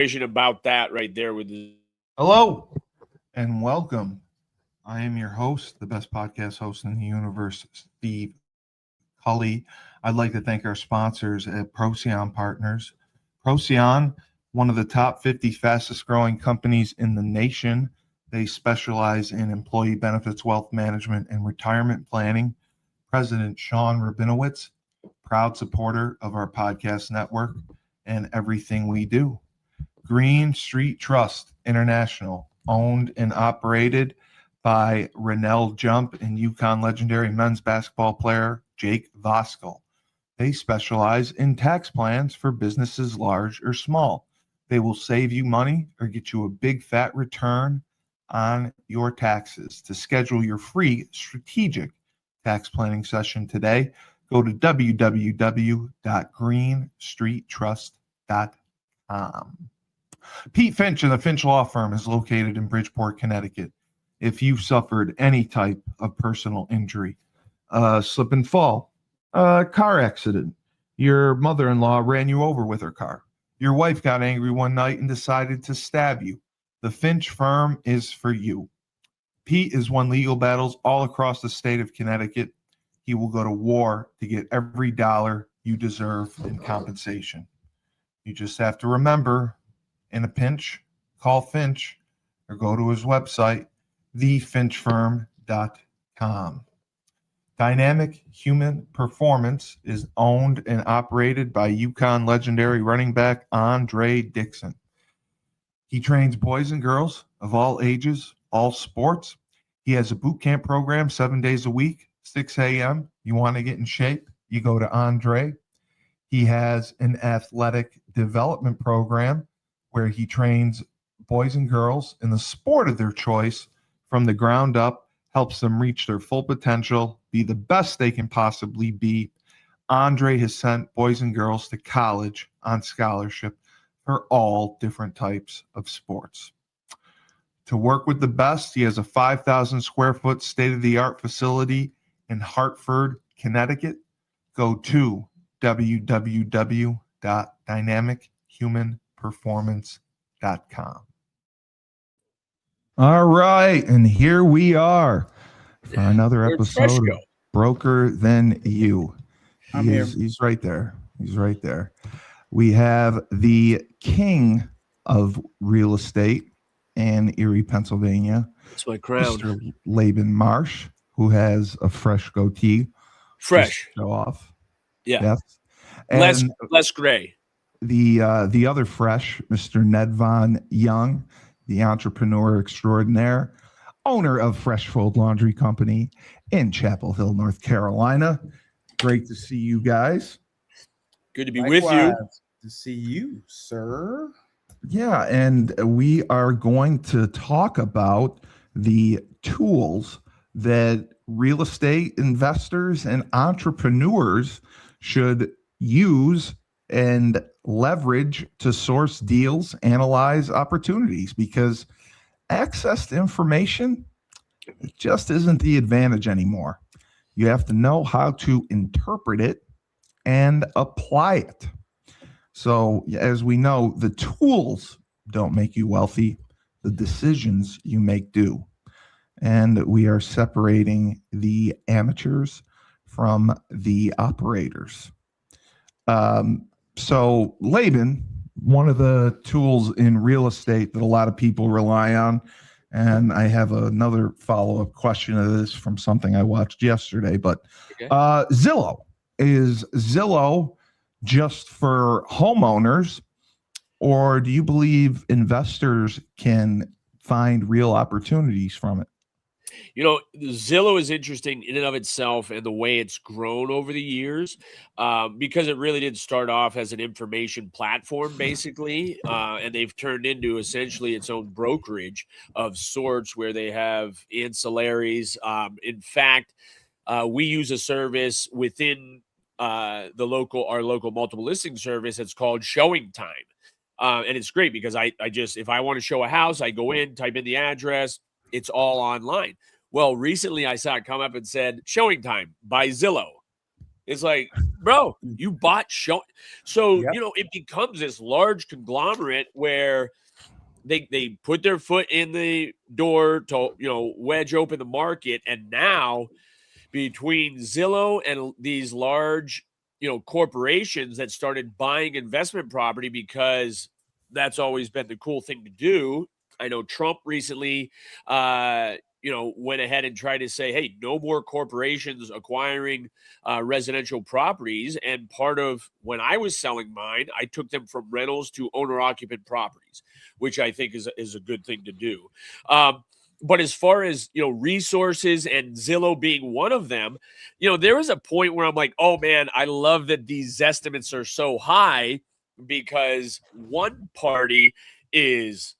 about that right there with the Hello and welcome. I am your host, the best podcast host in the universe, Steve Cully. I'd like to thank our sponsors at Procyon Partners. Procyon, one of the top 50 fastest growing companies in the nation. They specialize in employee benefits, wealth management, and retirement planning. President Sean Rabinowitz, proud supporter of our podcast network and everything we do. Green Street Trust International, owned and operated by Rennell Jump and UConn legendary men's basketball player Jake Voskuhl. They specialize in tax plans for businesses large or small. They will save you money or get you a big fat return on your taxes. To schedule your free strategic tax planning session today, go to www.greenstreettrust.com. Pete Finch and the Finch Law Firm is located in Bridgeport, Connecticut. If you've suffered any type of personal injury, slip and fall, car accident, your mother-in-law ran you over with her car, your wife got angry one night and decided to stab you, the Finch Firm is for you. Pete has won legal battles all across the state of Connecticut. He will go to war to get every dollar you deserve in compensation. You just have to remember, in a pinch, call Finch or go to his website, thefinchfirm.com. Dynamic Human Performance is owned and operated by UConn legendary running back Andre Dixon. He trains boys and girls of all ages, all sports. He has a boot camp program 7 days a week, 6 a.m. You want to get in shape, you go to Andre. He has an athletic development program where he trains boys and girls in the sport of their choice from the ground up, helps them reach their full potential, be the best they can possibly be. Andre has sent boys and girls to college on scholarship for all different types of sports. To work with the best, he has a 5,000 square foot state-of-the-art facility in Hartford, Connecticut. Go to www.dynamichumanperformance.com. All right, and here we are for another episode of Broker Than You. He's right there. He's right there. We have the king of real estate in Erie, Pennsylvania. That's my crown. Mr. Laban Marsh, who has a fresh goatee. Fresh. Show off. Yeah. Yes. And less gray. The other fresh, Mr. Nedvonne Young, the entrepreneur extraordinaire, owner of FreshFold Laundry Company in Chapel Hill, North Carolina. Great to see you guys. Good to be with you. To see you, sir. Yeah, and we are going to talk about the tools that real estate investors and entrepreneurs should use and leverage to source deals, analyze opportunities, because access to information just isn't the advantage anymore. You have to know how to interpret it and apply it. So as we know, the tools don't make you wealthy. The decisions you make do. And we are separating the amateurs from the operators. So Laban, one of the tools in real estate that a lot of people rely on, and I have another follow-up question of this from something I watched yesterday, but Zillow. Is Zillow just for homeowners, or do you believe investors can find real opportunities from it? You know, Zillow is interesting in and of itself and the way it's grown over the years, because it really did start off as an information platform, basically, and they've turned into essentially its own brokerage of sorts where they have ancillaries. In fact, we use a service within our local multiple listing service. It's called Showing Time. And it's great because I just, if I want to show a house, I go in, type in the address, it's all online. Well, recently I saw it come up and said Showing Time by Zillow. It's like, bro, you bought show. So, Yep. it becomes this large conglomerate where they put their foot in the door to, wedge open the market. And now between Zillow and these large, corporations that started buying investment property because that's always been the cool thing to do. I know Trump recently, went ahead and tried to say, hey, no more corporations acquiring residential properties. And part of when I was selling mine, I took them from rentals to owner occupant properties, which I think is a good thing to do. But as far as, resources and Zillow being one of them, there was a point where I'm like, oh man, I love that these estimates are so high because one party is,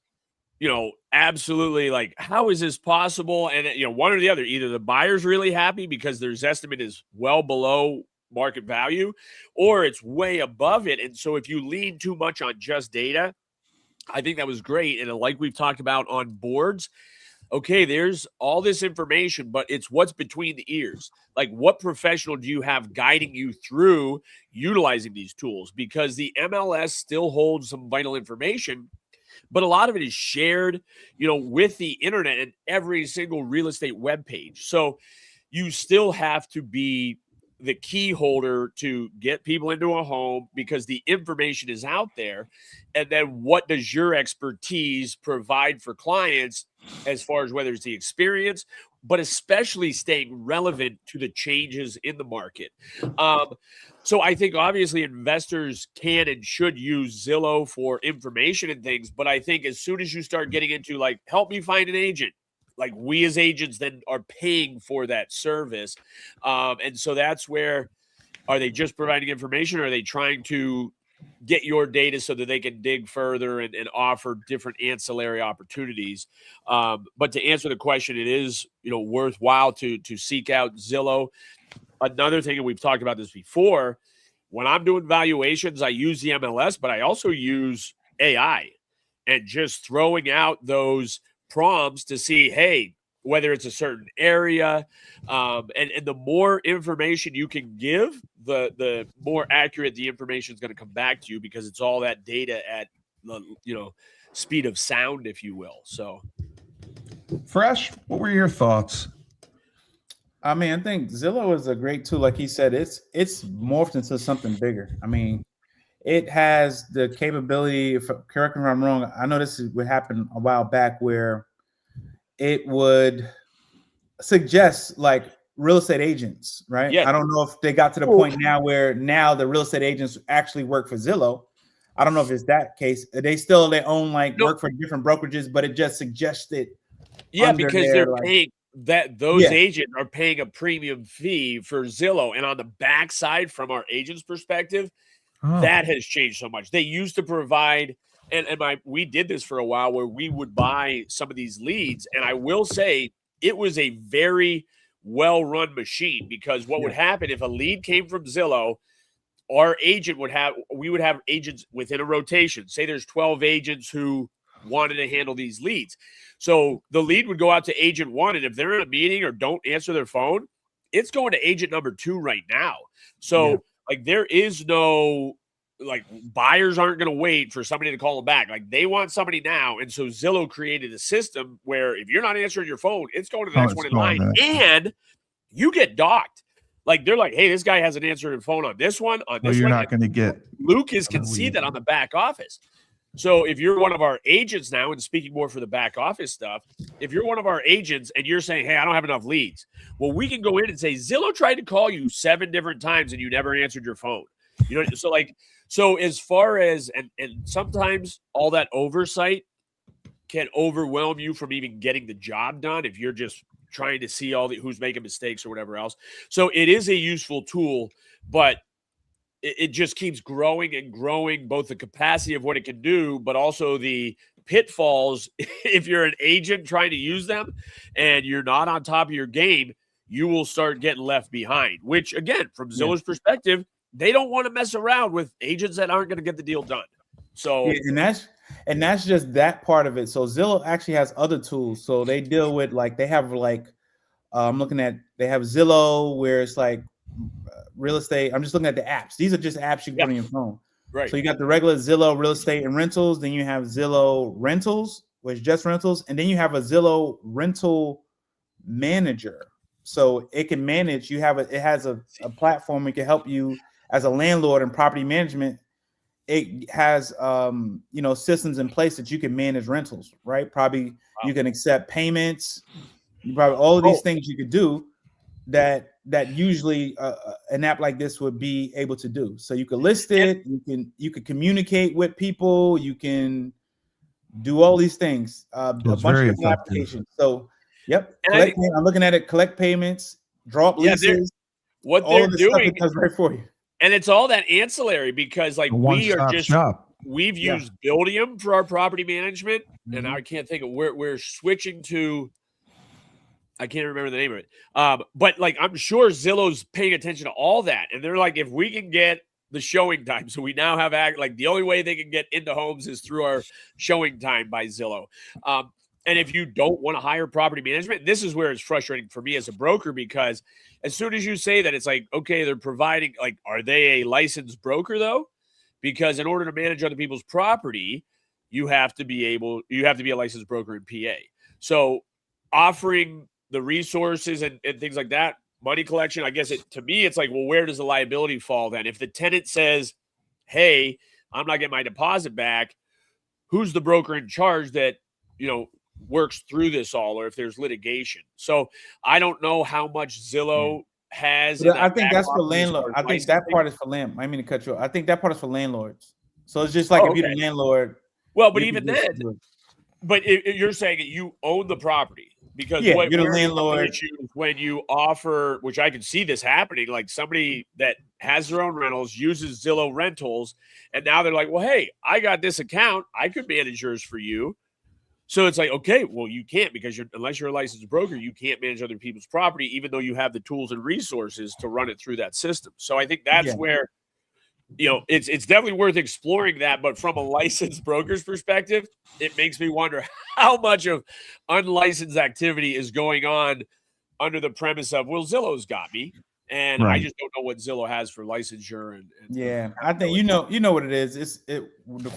absolutely like, how is this possible? And, one or the other, either the buyer's really happy because their estimate is well below market value, or it's way above it. And so if you lean too much on just data, I think that was great. And like we've talked about on boards, okay, there's all this information, but it's what's between the ears. Like, what professional do you have guiding you through utilizing these tools? Because the MLS still holds some vital information, but a lot of it is shared, with the internet and every single real estate webpage. So you still have to be the key holder to get people into a home because the information is out there. And then what does your expertise provide for clients as far as whether it's the experience, but especially staying relevant to the changes in the market. So I think obviously investors can and should use Zillow for information and things. But I think as soon as you start getting into like, help me find an agent, like we as agents then are paying for that service. And so that's where, are they just providing information, or are they trying to get your data so that they can dig further and offer different ancillary opportunities? But to answer the question, it is, worthwhile to seek out Zillow. Another thing, and we've talked about this before, when I'm doing valuations, I use the MLS, but I also use AI and just throwing out those prompts to see, hey, whether it's a certain area, and the more information you can give, the more accurate the information is going to come back to you, because it's all that data at the speed of sound, if you will. So, Fresh, what were your thoughts? I mean, I think Zillow is a great tool. Like he said, it's morphed into something bigger. I mean, it has the capability, correct me if I'm wrong, I know this would happen a while back, where it would suggest like real estate agents, right? Yeah. I don't know if they got to the point now where now the real estate agents actually work for Zillow. I don't know if it's that case. They still their own work for different brokerages, but it just suggested. Yeah, because they're paying those agents are paying a premium fee for Zillow. And on the backside, from our agent's perspective, that has changed so much. They used to provide, and we did this for a while, where we would buy some of these leads. And I will say it was a very well-run machine, because what would happen if a lead came from Zillow, our agent we would have agents within a rotation. Say there's 12 agents who wanted to handle these leads. So the lead would go out to agent 1, and if they're in a meeting or don't answer their phone, it's going to agent number 2 right now. So there is no, buyers aren't going to wait for somebody to call them back. They want somebody now. And so Zillow created a system where if you're not answering your phone, it's going to the next one in line, and you get docked. They're like, hey, this guy hasn't answered his phone on this one, on this one. You're not going to get. Lucas can see that on the back office. So if you're one of our agents now, and speaking more for the back office stuff, if you're one of our agents and you're saying, hey, I don't have enough leads, well, we can go in and say, Zillow tried to call you 7 different times and you never answered your phone. So as far as, and sometimes all that oversight can overwhelm you from even getting the job done if you're just trying to see who's making mistakes or whatever else. So it is a useful tool, but it just keeps growing and growing, both the capacity of what it can do, but also the pitfalls. If you're an agent trying to use them and you're not on top of your game, you will start getting left behind, which, again, from Zillow's perspective, they don't want to mess around with agents that aren't going to get the deal done. So, and that's just that part of it. So Zillow actually has other tools. So they deal with they have I'm looking at, they have Zillow, where it's real estate. I'm just looking at the apps. These are just apps you can put on your phone. Right. So you got the regular Zillow real estate and rentals. Then you have Zillow rentals, which is just rentals. And then you have a Zillow rental manager. So it can manage, it has a platform that can help you as a landlord and property management. It has, systems in place that you can manage rentals, right? Probably you can accept payments. You probably all of these things you could do that usually an app like this would be able to do. So you can list it, you can communicate with people, you can do all these things. A bunch of different applications. So yep, I'm looking at it, collect payments, draw up leases. What they're doing does right for you. And it's all that ancillary because like we've used Buildium for our property management, and I can't think of we're switching to. I can't remember the name of it. But like I'm sure Zillow's paying attention to all that, and they're like, if we can get the showing time, so we now have like the only way they can get into homes is through our showing time by Zillow. And if you don't want to hire property management, this is where it's frustrating for me as a broker, because as soon as you say that, it's like, okay, they're providing, like, are they a licensed broker though? Because in order to manage other people's property, you have to be a licensed broker in PA. So offering the resources and things like that, money collection, I guess to me, it's like, well, where does the liability fall then? If the tenant says, hey, I'm not getting my deposit back, who's the broker in charge that, works through this all, or if there's litigation? So I don't know how much Zillow has. I think that's for landlord. I think that part is for land. I mean to cut you off. I think that part is for landlords. So it's just like if you're the landlord. Well, but even then, you're saying that you own the property, because you're the landlord. When you offer, which I can see this happening, like somebody that has their own rentals uses Zillow rentals, and now they're like, well, hey, I got this account, I could manage yours for you. So it's like, okay, well, you can't, because unless you're a licensed broker, you can't manage other people's property, even though you have the tools and resources to run it through that system. So I think that's where, it's definitely worth exploring that. But from a licensed broker's perspective, it makes me wonder how much of unlicensed activity is going on under the premise of, well, Zillow's got me. And I just don't know what Zillow has for licensure. And I think you know what it is.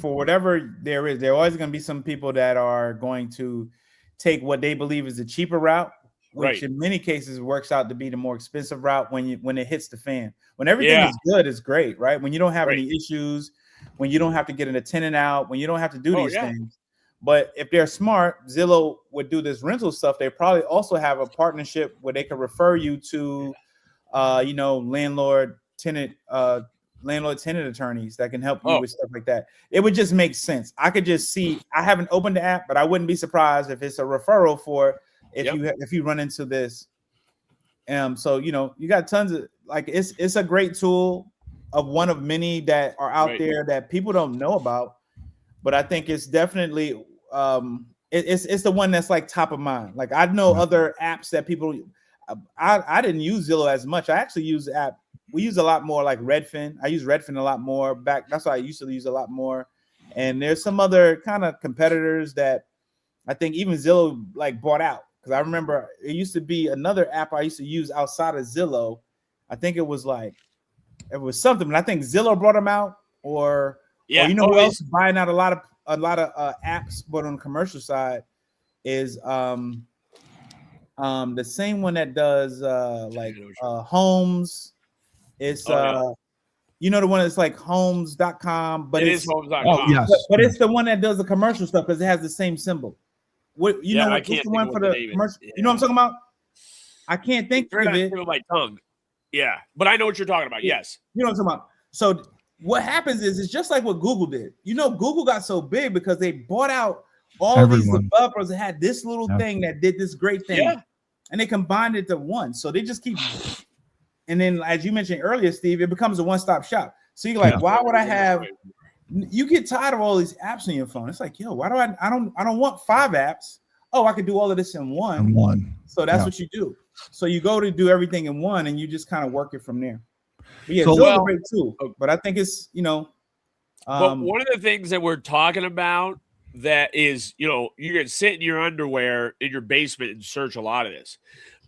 For whatever there is, there are always going to be some people that are going to take what they believe is the cheaper route, which in many cases works out to be the more expensive route when it hits the fan. When everything is good, it's great, right? When you don't have any issues, when you don't have to get an tenant out, when you don't have to do these things. But if they're smart, Zillow would do this rental stuff. They probably also have a partnership where they can refer you to landlord tenant attorneys that can help you with stuff like that. It would just make sense. I could just see. I haven't opened the app, but I wouldn't be surprised if it's a referral for if you run into this. So you got tons of, like, it's a great tool of one of many that are out there that people don't know about, but I think it's definitely it's the one that's like top of mind. Like, I know other apps that people. I didn't use Zillow as much. I actually use the app. We use a lot more like Redfin. I use Redfin a lot more back. That's why I used to use a lot more. And there's some other kind of competitors that I think even Zillow like bought out. Because I remember it used to be another app I used to use outside of Zillow. I think it was something, but I think Zillow brought them out, or who else is buying out a lot of apps, but on the commercial side is the same one that does homes. It's the one that's like homes.com, but it's homes.com. Oh, yes. But it's the one that does the commercial stuff because it has the same symbol. What's the one for the commercial? You know what I'm talking about? I can't think of it with my tongue. Yeah, but I know what you're talking about. Yes. You know what I'm talking about. So what happens is it's just like what Google did. Google got so big because they bought out all these developers that had this little thing that did this great thing, and they combined it to one. So they just keep, and then as you mentioned earlier, Steve, it becomes a one-stop shop. So you're like, why would I have? You get tired of all these apps on your phone. It's like, why do I don't want 5 apps. Oh, I could do all of this in one. So that's what you do. So you go to do everything in one, and you just kind of work it from there. But yeah, Zillow's a great tool. But I think it's but one of the things that we're talking about that is, you can sit in your underwear in your basement and search a lot of this.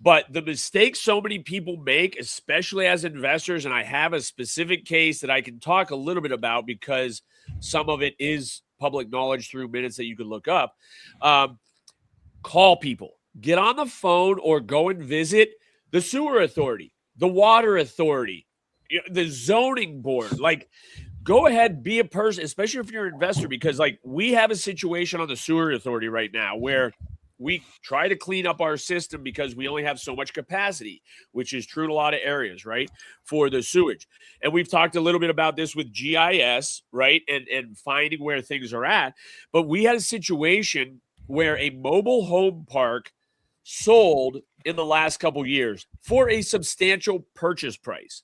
But the mistake so many people make, especially as investors, and I have a specific case that I can talk a little bit about because some of it is public knowledge through minutes that you can look up. Call people, get on the phone, or go and visit the sewer authority, the water authority, the zoning board. Like, go ahead, be a person, especially if you're an investor, because like we have a situation on the sewer authority right now where we try to clean up our system because we only have so much capacity, which is true in a lot of areas, right, for the sewage. And we've talked a little bit about this with GIS, right, and finding where things are at. But we had a situation where a mobile home park sold in the last couple of years for a substantial purchase price.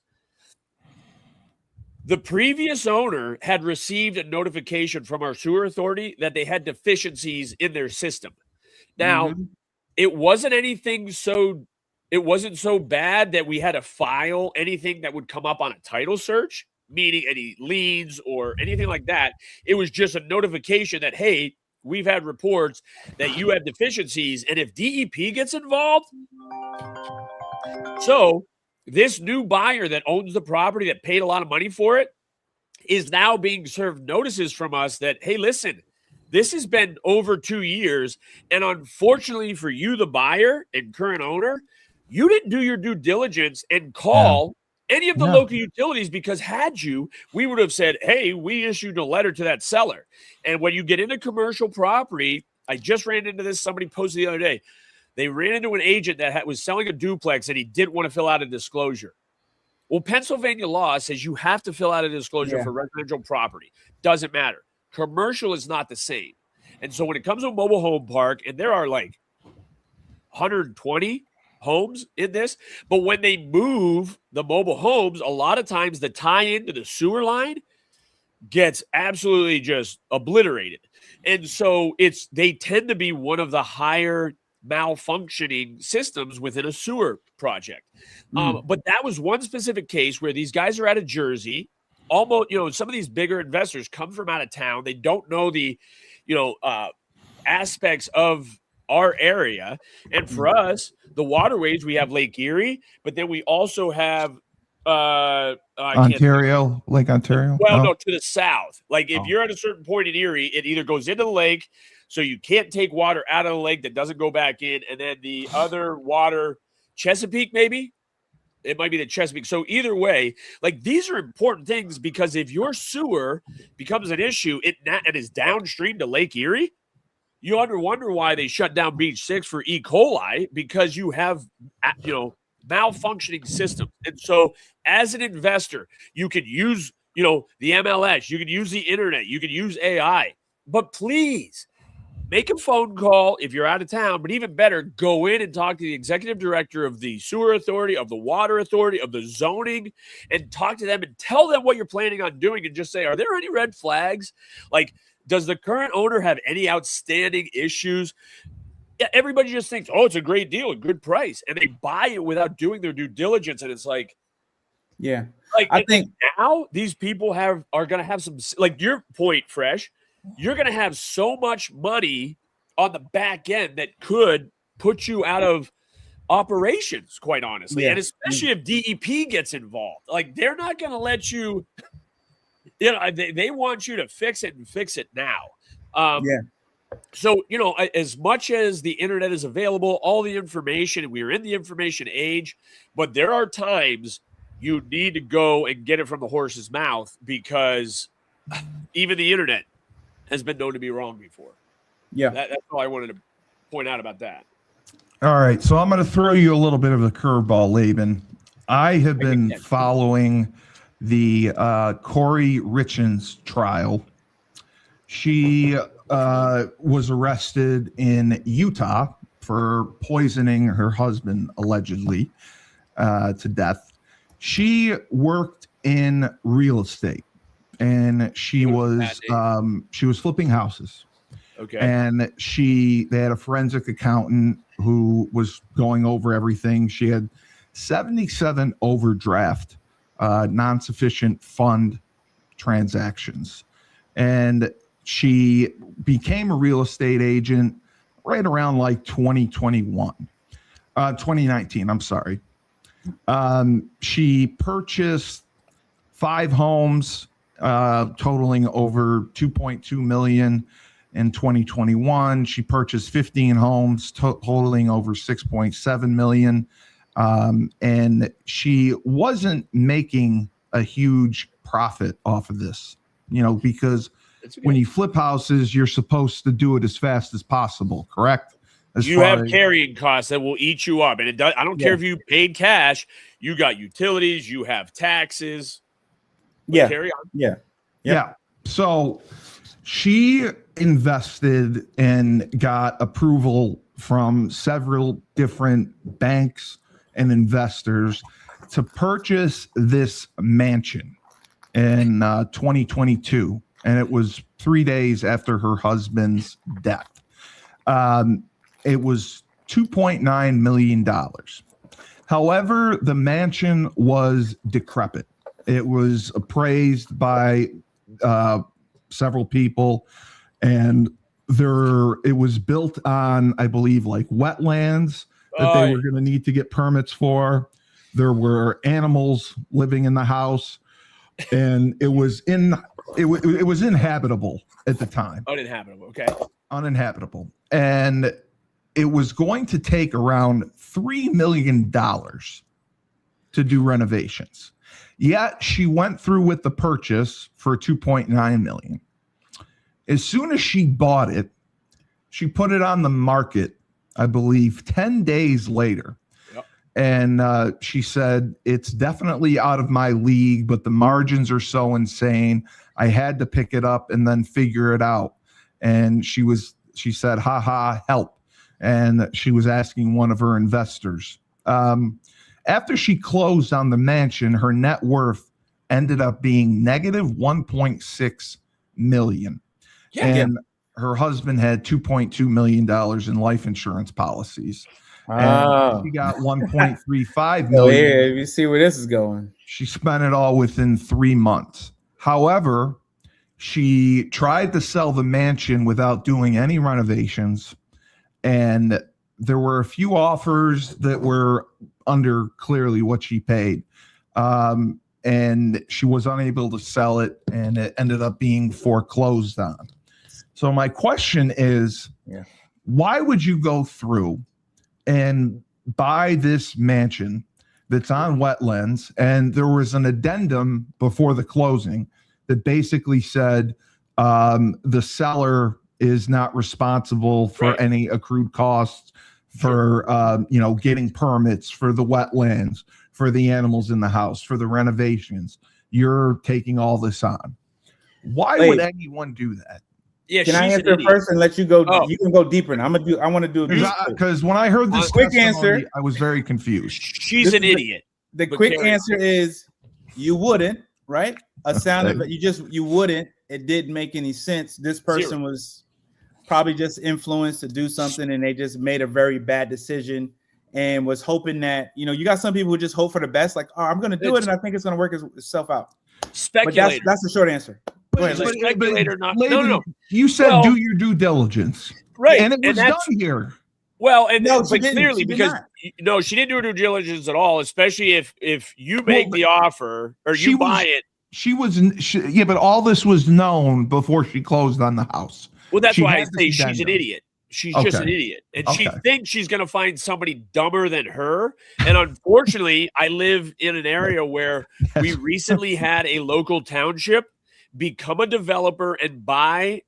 The previous owner had received a notification from our sewer authority that they had deficiencies in their system. Now, it wasn't so bad that we had to file anything that would come up on a title search, meaning any liens or anything like that. It was just a notification that, hey, we've had reports that you have deficiencies, and if DEP gets involved, so this new buyer that owns the property that paid a lot of money for it is now being served notices from us that, hey, listen, this has been over 2 years, and unfortunately for you, the buyer and current owner, you didn't do your due diligence and call any of the local utilities, because had you, we would have said, hey, we issued a letter to that seller. And when you get into commercial property, I just ran into this, somebody posted the other day, they ran into an agent that was selling a duplex and he didn't want to fill out a disclosure. Well, Pennsylvania law says you have to fill out a disclosure for residential property. Doesn't matter. Commercial is not the same. And so when it comes to a mobile home park, and there are like 120 homes in this, but when they move the mobile homes, a lot of times the tie into the sewer line gets absolutely just obliterated. And so they tend to be one of the higher malfunctioning systems within a sewer project. But that was one specific case where these guys are out of Jersey. Almost, some of these bigger investors come from out of town. They don't know the, aspects of our area. And for us, the waterways, we have Lake Erie, but then we also have Ontario, Lake Ontario. Well, no, to the south. Like if you're at a certain point in Erie, it either goes into the lake, so you can't take water out of the lake that doesn't go back in, and then the other water, Chesapeake, maybe. It might be the Chesapeake. So either way, like these are important things, because if your sewer becomes an issue, it is downstream to Lake Erie, you wonder why they shut down Beach 6 for E. coli, because you have, malfunctioning systems. And so as an investor, you could use, the MLS, you could use the internet, you could use AI, but please make a phone call if you're out of town, but even better, go in and talk to the executive director of the sewer authority, of the water authority, of the zoning, and talk to them and tell them what you're planning on doing, and just say, are there any red flags? Like, does the current owner have any outstanding issues? Yeah, everybody just thinks, oh, it's a great deal, a good price, and they buy it without doing their due diligence, and it's like, I think now these people are going to have some, like your point, Fresh, you're going to have so much money on the back end that could put you out of operations, quite honestly. And especially if DEP gets involved, like they're not going to let you, they want you to fix it and fix it now. So, as much as the internet is available, all the information, we are in the information age, but there are times you need to go and get it from the horse's mouth, because even the internet has been known to be wrong before. That's all I wanted to point out about that. All right, so I'm going to throw you a little bit of a curveball, Laban. I have been following the Corey Richens trial. She was arrested in Utah for poisoning her husband, allegedly, to death. She worked in real estate, and she was flipping houses. Okay. And they had a forensic accountant who was going over everything. She had 77 overdraft, non-sufficient fund transactions. And she became a real estate agent right around like 2021. 2019. I'm sorry. She purchased 5 homes, totaling over $2.2 million in 2021. She purchased 15 homes, totaling over $6.7 million. And she wasn't making a huge profit off of this, because when you flip houses, you're supposed to do it as fast as possible, correct? You have carrying costs that will eat you up. And I don't care if you paid cash, you got utilities, you have taxes. Yeah. Carry on. Yeah. Yeah. So she invested and got approval from several different banks and investors to purchase this mansion in 2022. And it was 3 days after her husband's death. It was $2.9 million. However, the mansion was decrepit. It was appraised by several people, and it was built on, I believe, like wetlands that they were going to need to get permits for. There were animals living in the house, and it was inhabitable at the time. Uninhabitable, okay. Uninhabitable. And it was going to take around $3 million to do renovations. Yet she went through with the purchase for $2.9 million. As soon as she bought it, she put it on the market, I believe, 10 days later. Yep. And she said, it's definitely out of my league, but the margins are so insane. I had to pick it up and then figure it out. And she said, help. And she was asking one of her investors. After she closed on the mansion, her net worth ended up being negative $1.6 million. Yeah, and her husband had $2.2 million in life insurance policies. And she got $1.35 million. Yeah, you see where this is going. She spent it all within 3 months. However, she tried to sell the mansion without doing any renovations. And there were a few offers that were under clearly what she paid. And she was unable to sell it, and it ended up being foreclosed on. So my question is, why would you go through and buy this mansion that's on wetlands? And there was an addendum before the closing that basically said the seller is not responsible for any accrued costs for getting permits for the wetlands, for the animals in the house, for the renovations. You're taking all this on. Why would anyone do that? Yeah, can I answer first and let you go? Oh. You can go deeper. I want to do because when I heard this quick answer, I was very confused. She's an idiot. The quick answer is you wouldn't, right? A sound of it. You wouldn't. It didn't make any sense. This person was probably just influenced to do something, and they just made a very bad decision and was hoping that, you got some people who just hope for the best, like, oh, I'm going to do it, and I think it's going to work itself out. Speculator. That's the short answer. Speculator, not. Lady, no. You said do your due diligence, right? And it was done here. Well, and clearly because she didn't do her due diligence at all. Especially if you make the offer or you buy it. But all this was known before she closed on the house. Well, that's why I say she's an idiot. She's just an idiot. And she thinks she's going to find somebody dumber than her. And unfortunately, I live in an area where we recently had a local township become a developer and buy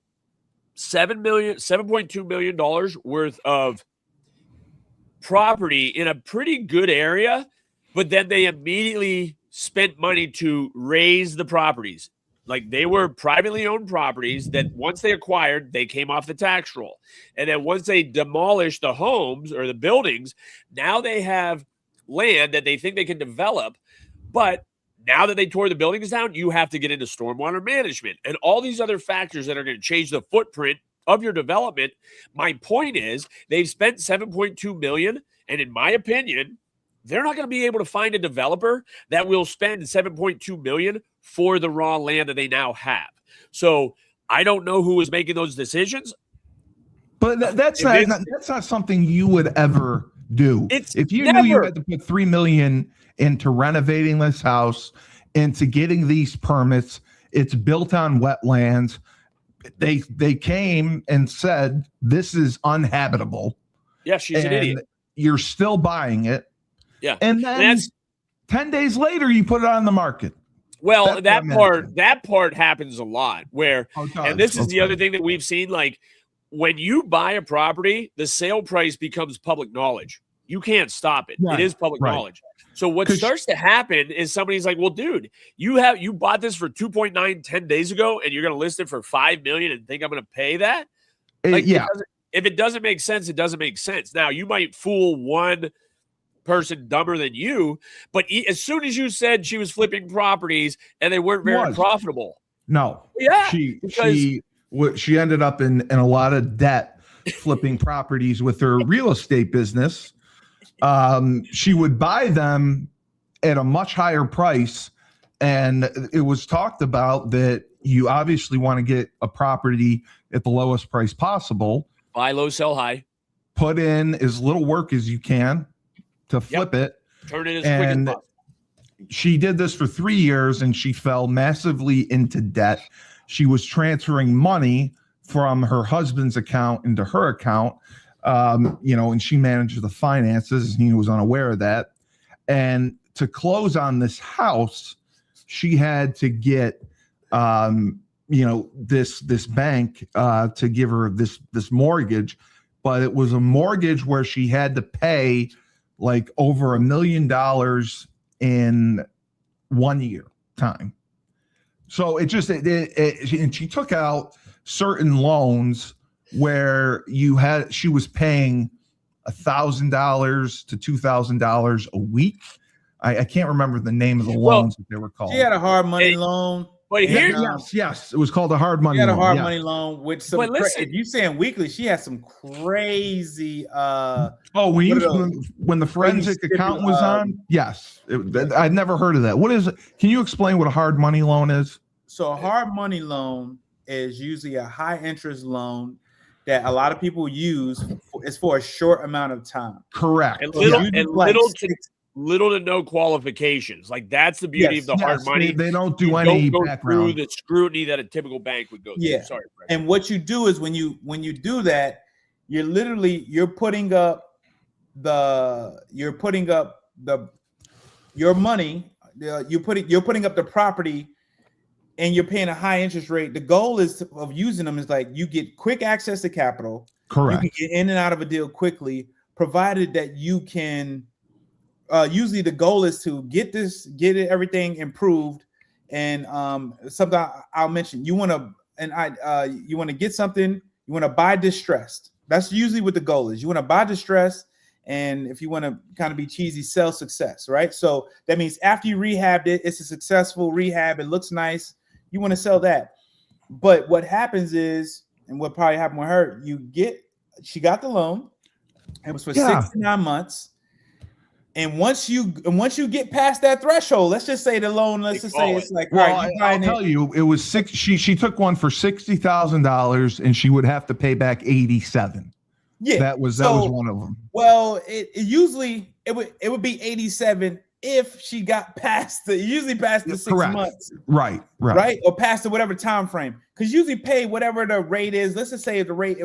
$7.2 million worth of property in a pretty good area. But then they immediately spent money to raise the properties. Like, they were privately owned properties that once they acquired, they came off the tax roll. And then once they demolished the homes or the buildings, now they have land that they think they can develop. But now that they tore the buildings down, you have to get into stormwater management and all these other factors that are going to change the footprint of your development. My point is they've spent $7.2 million. And in my opinion, they're not going to be able to find a developer that will spend $7.2 million for the raw land that they now have. So I don't know who is making those decisions. But that's not something you would ever do. It's if you never. knew you had to put $3 million into renovating this house, into getting these permits, it's built on wetlands. They came and said this is uninhabitable. Yeah, she's an idiot. You're still buying it. Yeah, and then 10 days later you put it on the market. Well, that part happens a lot where, and this is the other thing that we've seen, like when you buy a property, the sale price becomes public knowledge. You can't stop it. It is public knowledge. So what starts to happen is somebody's like, well, dude, you bought this for 2.9 10 days ago and you're going to list it for 5 million and think I'm going to pay that? Like, if it doesn't make sense, it doesn't make sense. Now you might fool one person dumber than you, but as soon as you said she was flipping properties and they weren't very profitable. No. Yeah. She ended up in a lot of debt flipping properties with her real estate business. She would buy them at a much higher price, and it was talked about that you obviously want to get a property at the lowest price possible. Buy low, sell high. Put in as little work as you can to flip it. Turn it as quick as possible. She did this for 3 years and she fell massively into debt. She was transferring money from her husband's account into her account, and she managed the finances and he was unaware of that. And to close on this house, she had to get, this bank to give her this mortgage, but it was a mortgage where she had to pay like over $1 million in 1 year time. So and she took out certain loans where she was paying $1,000 to $2,000 a week. I can't remember the name of the loans that they were called. She had a hard money loan. But here, yes, it was called a hard money loan. She had a hard money loan with some. If you saying weekly, she had some crazy. When the forensic account was on, yes, I'd never heard of that. What is it? Can you explain what a hard money loan is? So a hard money loan is usually a high interest loan that a lot of people use. It's for a short amount of time. Correct. And little to no qualifications. Like that's the beauty of the hard money. They don't do any background through the scrutiny that a typical bank would go through. Yeah. Sorry, Fred. And what you do is when you do that, you're putting up your money. You're putting up the property, and you're paying a high interest rate. The goal of using them is like you get quick access to capital. Correct. You can get in and out of a deal quickly, provided that you can. Usually the goal is to get everything improved, and something I'll mention. You want to get something. You want to buy distressed. That's usually what the goal is. You want to buy distressed, and if you want to kind of be cheesy, sell success, right? So that means after you rehabbed it, it's a successful rehab. It looks nice. You want to sell that. But what happens is, and what probably happened with her, she got the loan. It was for 6 to 9 months. And once you get past that threshold, let's just say the loan, it's like, I'll tell you, it was six. She took one for $60,000 and she would have to pay back 87. Yeah, that was one of them. Well, it would be 87 if she got past the 6 months. Right. Or past the whatever time frame. Because usually pay whatever the rate is. Let's just say the rate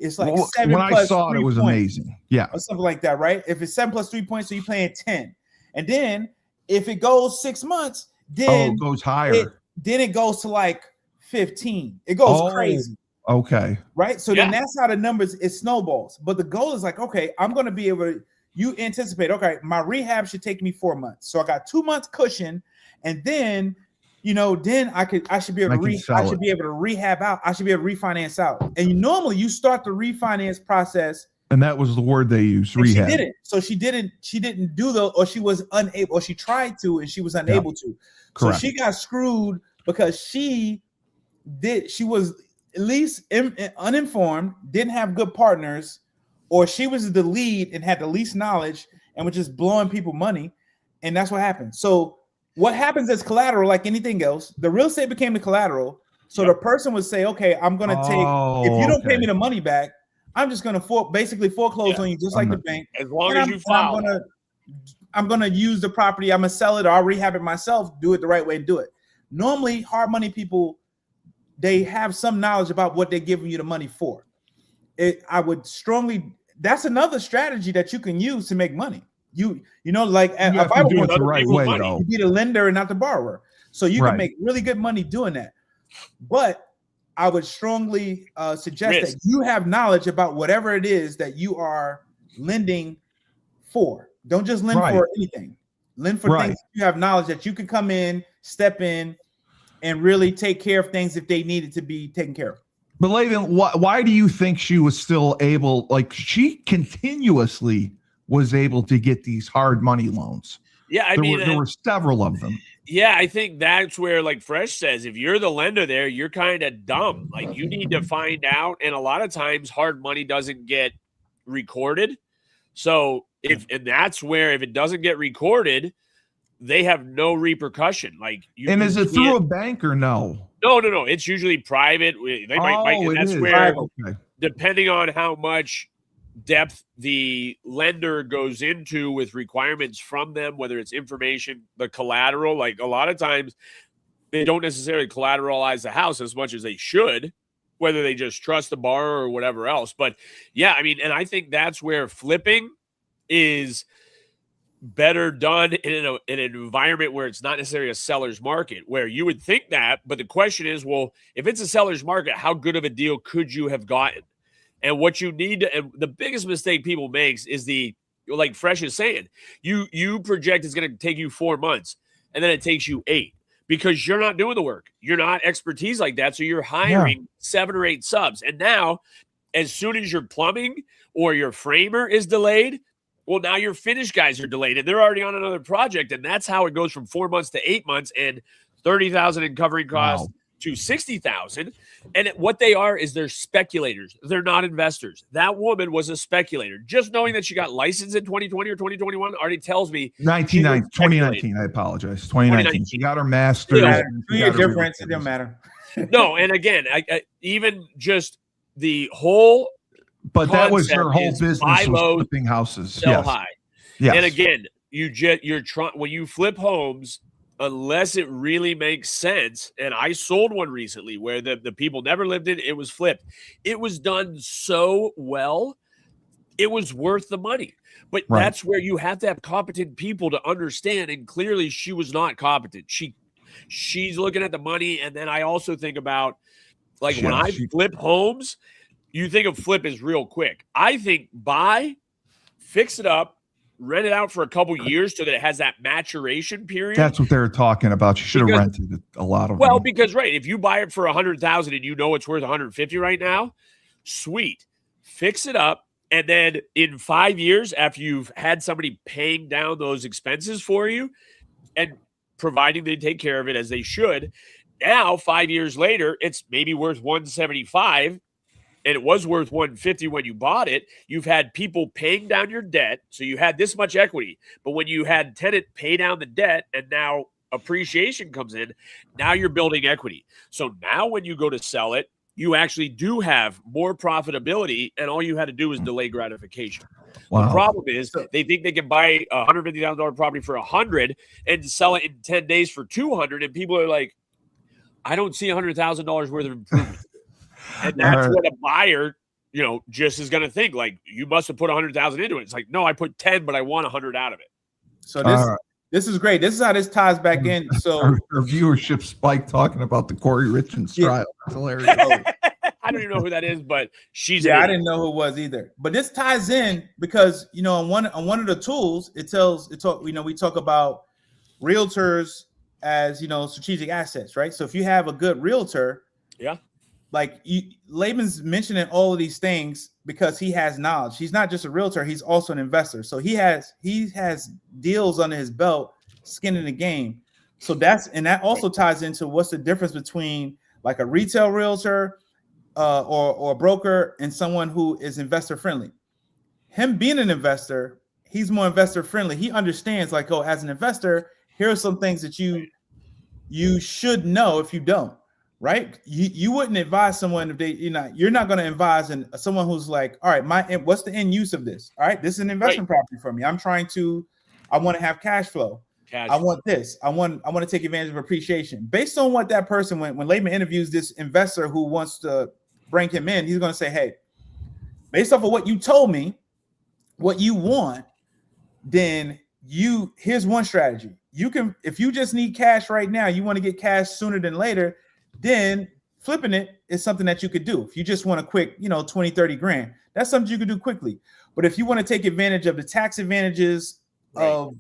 it's like 7 when plus I saw 3 it was points, amazing. Yeah. Or something like that, right? If it's 7 plus 3 points, so you're playing 10. And then if it goes 6 months, then it goes higher. Then it goes to like 15. It goes crazy. Okay. Right. So then that's how the numbers, it snowballs. But the goal is like, okay, I'm going to be able to, you anticipate, okay, my rehab should take me 4 months. So I got 2 months cushion. And then, then I should be able to rehab out. I should be able to refinance out. And normally you start the refinance process. And that was the word they used, rehab. She didn't. So she didn't do or she was unable, or she tried to, and she was unable to. Correct. So she got screwed because she was at least uninformed, didn't have good partners, or she was the lead and had the least knowledge and was just blowing people money. And that's what happened. So what happens is collateral, like anything else, the real estate became the collateral. So the person would say, okay, I'm going to if you don't pay me the money back, I'm just going to basically foreclose on you, just like the bank. As long as you file. I'm going to use the property. I'm going to sell it, or I'll rehab it myself, do it the right way and do it. Normally, hard money people, they have some knowledge about what they're giving you the money for. That's another strategy that you can use to make money. You know, like you have to do it the right way, though. You be the lender and not the borrower. So you can make really good money doing that. But I would strongly suggest that you have knowledge about whatever it is that you are lending for. Don't just lend for anything. Lend for things you have knowledge that you can come in, step in, and really take care of things if they needed to be taken care of. But Laban, why do you think she was still able, like she continuously was able to get these hard money loans? Yeah, there were several of them. Yeah, I think that's where, like Fresh says, if you're the lender there, you're kind of dumb. Like you need to find out. And a lot of times hard money doesn't get recorded. So that's where if it doesn't get recorded, they have no repercussion. Like is it through a bank or no? No. It's usually private. That's where, depending on how much depth the lender goes into with requirements from them, whether it's information, the collateral, like a lot of times they don't necessarily collateralize the house as much as they should, whether they just trust the borrower or whatever else. But yeah, I mean, and I think that's where flipping is better done in an environment where it's not necessarily a seller's market, where you would think that, but the question is, well, if it's a seller's market, how good of a deal could you have gotten? And what you need to, and the biggest mistake people makes is like Fresh is saying, you project it's going to take you 4 months and then it takes you 8 because you're not doing the work. You're not expertise like that. So you're hiring 7 or 8 subs. And now as soon as your plumbing or your framer is delayed, well, now your finished guys are delayed and they're already on another project. And that's how it goes from 4 months to 8 months and $30,000 in covering costs to $60,000. And what they are is they're speculators. They're not investors. That woman was a speculator. Just knowing that she got licensed in 2020 or 2021 already tells me 2019. I apologize. 2019. She got her master's. Yeah, difference. It didn't matter. No, and again, I even just the whole. But that was her whole business. Was flipping houses. Sell high. Yes. And again, you're trying when you flip homes. Unless it really makes sense. And I sold one recently where the people never lived in it. It was flipped. It was done so well. It was worth the money. But that's where you have to have competent people to understand. And clearly she was not competent. She's looking at the money. And then I also think about when I flip homes, you think of flip as real quick. I think buy, fix it up, rent it out for a couple years so that it has that maturation period. That's what they were talking about. You should have rented a lot of them. Well, because if you buy it for $100,000 and you know it's worth $150 right now, sweet. Fix it up, and then in 5 years, after you've had somebody paying down those expenses for you, and providing they take care of it as they should, now 5 years later, it's maybe worth $175. And it was worth $150 when you bought it. You've had people paying down your debt. So you had this much equity. But when you had tenant pay down the debt and now appreciation comes in, now you're building equity. So now when you go to sell it, you actually do have more profitability. And all you had to do was delay gratification. Wow. The problem is they think they can buy a $150,000 property for $100 and sell it in 10 days for $200. And people are like, I don't see $100,000 worth of improvement. And that's what a buyer, just is going to think. Like, you must have put 100,000 into it. It's like, no, I put 10, but I want 100 out of it. So this is great. This is how this ties back in. So our viewership spiked talking about the Corey Richards trial. That's hilarious. I don't even know who that is, but she's. Yeah, I didn't know who it was either. But this ties in because on one of the tools we talk about realtors as strategic assets, right? So if you have a good realtor, Laban's mentioning all of these things because he has knowledge. He's not just a realtor; he's also an investor. So he has deals under his belt, skin in the game. So that also ties into what's the difference between like a retail realtor or a broker and someone who is investor friendly. Him being an investor, he's more investor friendly. He understands as an investor, here are some things that you should know if you don't. right? You wouldn't advise someone if you're not going to advise someone who's like, all right, what's the end use of this? All right, this is an investment property for me. I want to have cash flow. I want this. I want to take advantage of appreciation. Based on what that person, when Laban interviews this investor who wants to bring him in, he's going to say, hey, based off of what you told me, what you want, then here's one strategy. You can, if you just need cash right now, you want to get cash sooner than later, then flipping it is something that you could do. If you just want a quick, 20, 30 grand, that's something you could do quickly. But if you want to take advantage of the tax advantages of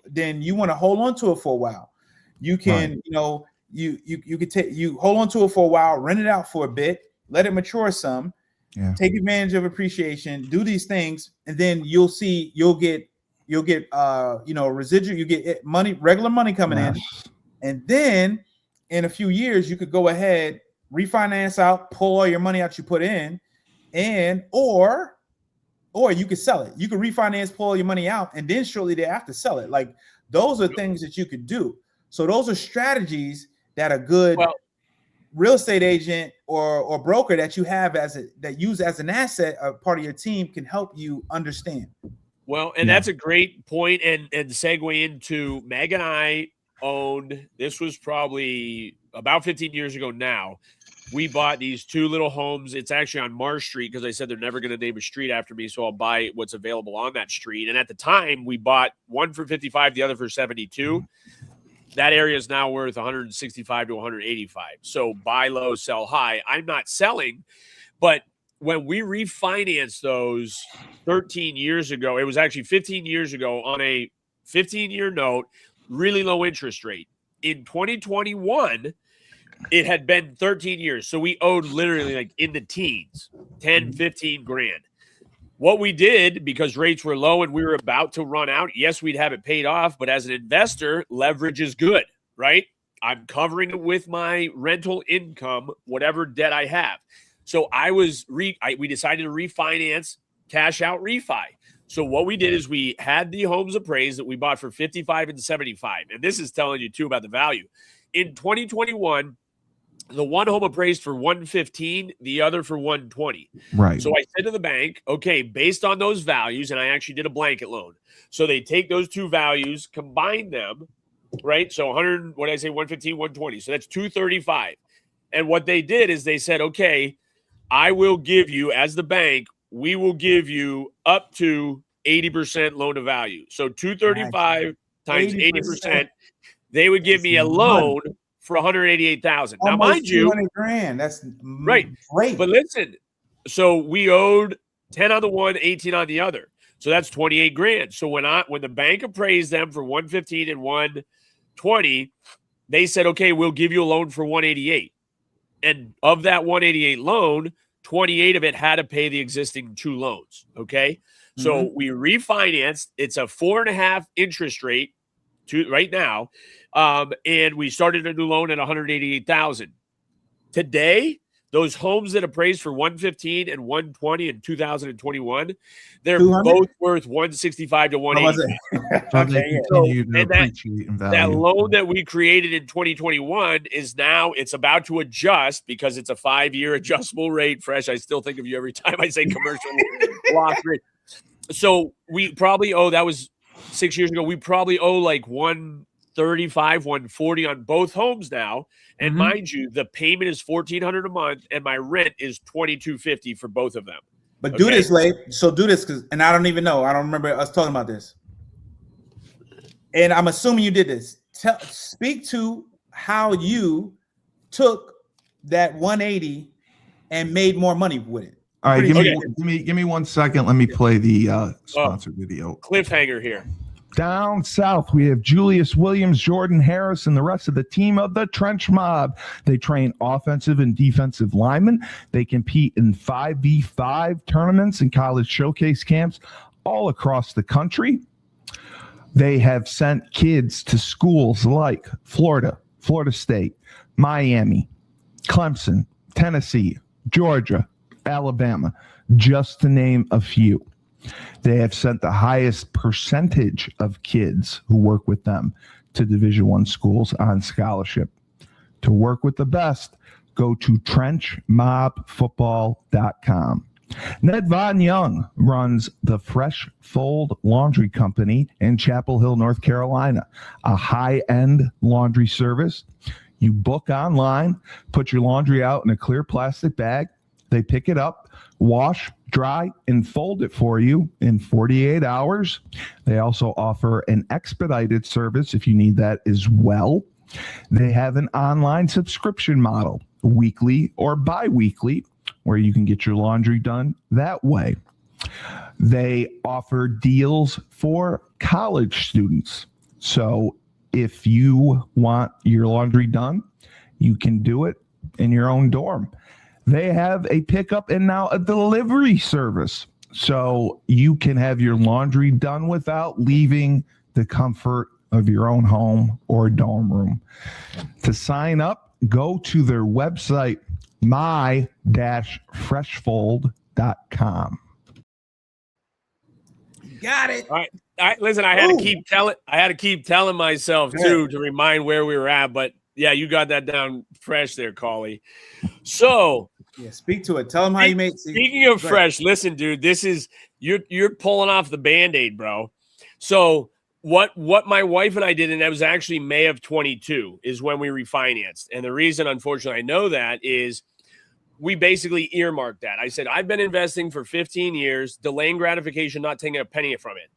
then you want to hold on to it for a while. You can, you could hold on to it for a while, rent it out for a bit, let it mature some, take advantage of appreciation, do these things, and then you'll get residual, you get money, regular money coming in. And then in a few years, you could go ahead, refinance out, pull all your money out you put in, or you could sell it. You could refinance, pull all your money out, and then shortly thereafter sell it. Like, those are things that you could do. So those are strategies that a good real estate agent or broker that you have that use as an asset, a part of your team, can help you understand. Well, and that's a great point, and segue into Meg and I owned, this was probably about 15 years ago now, we bought these two little homes. It's actually on Marsh Street, because I said they're never going to name a street after me, so I'll buy what's available on that street. And at the time, we bought one for 55, the other for 72. That area is now worth 165 to 185. So buy low, sell high. I'm not selling, but when we refinanced those 13 years ago, it was actually 15 years ago on a 15-year note, really low interest rate. In 2021, it had been 13 years. So we owed literally like in the teens, 10, 15 grand. What we did, because rates were low and we were about to run out, yes, we'd have it paid off, but as an investor, leverage is good, right? I'm covering it with my rental income, whatever debt I have. So we decided to refinance, cash out refi. So what we did is we had the homes appraised that we bought for 55 and 75. And this is telling you too about the value. In 2021, the one home appraised for 115, the other for 120. Right. So I said to the bank, okay, based on those values, and I actually did a blanket loan. So they take those two values, combine them, right? So 100, what did I say, 115, 120. So that's 235. And what they did is they said, okay, I will give you, as the bank, we will give you up to 80% loan to value. So 235 times 80%, they would give me a loan for 188,000. Now, mind you, 200 grand. That's right. Great. But listen, so we owed 10 on the one, 18 on the other. So that's 28 grand. So when the bank appraised them for 115 and 120, they said, okay, we'll give you a loan for 188. And of that 188 loan, 28 of it had to pay the existing two loans. Okay. So we refinanced. It's a 4.5 interest rate right now. And we started a new loan at 188,000. Today, those homes that appraised for 115 and 120 in 2021, they're 200? Both worth 165 to 180. That loan that we created in 2021 is now, it's about to adjust because it's a 5-year adjustable rate. Fresh, I still think of you every time I say commercial loss rate. So we probably owe, that was 6 years ago, we probably owe like 135, 140 on both homes now. And mind you, the payment is $1,400 a month and my rent is $2,250 for both of them. But do this, Lay. So do this, and I don't even know. I don't remember us talking about this. And I'm assuming you did this. Speak to how you took that 180 and made more money with it. All right, give me 1 second. Let me play the sponsored video. Cliffhanger here. Down south, we have Julius Williams, Jordan Harris, and the rest of the team of the Trench Mob. They train offensive and defensive linemen. They compete in 5v5 tournaments and college showcase camps all across the country. They have sent kids to schools like Florida, Florida State, Miami, Clemson, Tennessee, Georgia, Alabama, just to name a few. They have sent the highest percentage of kids who work with them to Division I schools on scholarship. To work with the best, go to trenchmobfootball.com. Nedvonne Young runs the FreshFold Laundry Company in Chapel Hill, North Carolina, a high-end laundry service. You book online, put your laundry out in a clear plastic bag. They pick it up, wash, dry, and fold it for you in 48 hours. They also offer an expedited service if you need that as well. They have an online subscription model, weekly or bi-weekly, where you can get your laundry done that way. They offer deals for college students. So if you want your laundry done, you can do it in your own dorm. They have a pickup and now a delivery service. So you can have your laundry done without leaving the comfort of your own home or dorm room. To sign up, go to their website, my-freshfold.com. Got it. All right. Listen, I had to keep telling myself too to remind where we were at. But yeah, you got that down fresh there, Collie. So yeah, speak to it. Tell them how you made. Speaking of fresh, listen, dude, this is you're pulling off the Band-Aid, bro. So what my wife and I did, and that was actually May of 22, is when we refinanced. And the reason, unfortunately, I know that is we basically earmarked that. I said, I've been investing for 15 years, delaying gratification, not taking a penny from it.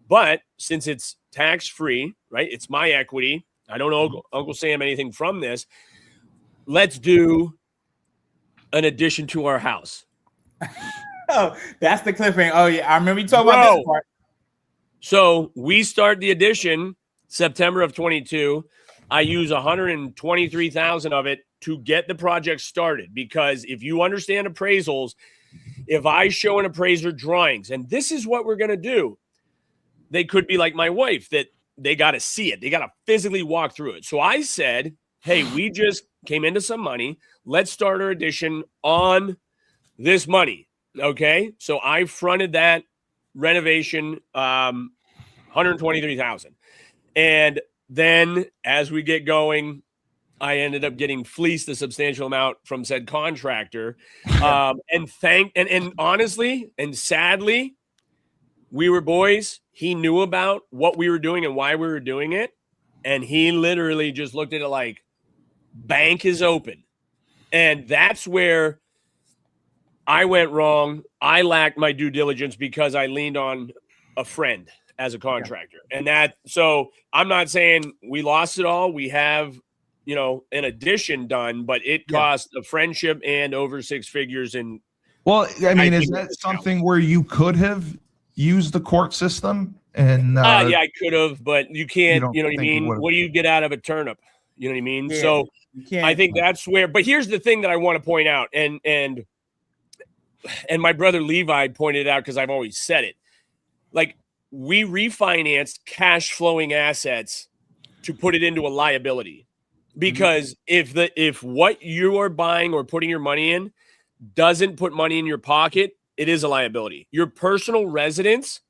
But since it's tax-free, right? It's my equity. I don't owe Uncle Sam anything from this. Let's do an addition to our house. Oh, that's the cliffhanger. Oh, yeah. I remember you talking about this part. So we start the addition September of 22. I use $123,000 of it to get the project started, because if you understand appraisals, if I show an appraiser drawings, and this is what we're going to do, they could be like my wife, that they got to see it. They got to physically walk through it. So I said, hey, we just came into some money. Let's start our addition on this money. Okay. So I fronted that renovation, $123,000. And then as we get going, I ended up getting fleeced a substantial amount from said contractor. And honestly and sadly, we were boys. He knew about what we were doing and why we were doing it. And he literally just looked at it like, bank is open. And that's where I went wrong. I lacked my due diligence because I leaned on a friend as a contractor. And so I'm not saying we lost it all. We have, an addition done, but it cost a friendship and over six figures. And well, I mean, is that something where you could have used the court system? And yeah, I could have, but you can't. You know what I mean? What do you get out of a turnip? You know what I mean? Yeah, so I think that's where. But here's the thing that I want to point out, and my brother Levi pointed it out because I've always said it. Like, we refinanced cash flowing assets to put it into a liability, because if what you are buying or putting your money in doesn't put money in your pocket, it is a liability. Your personal residence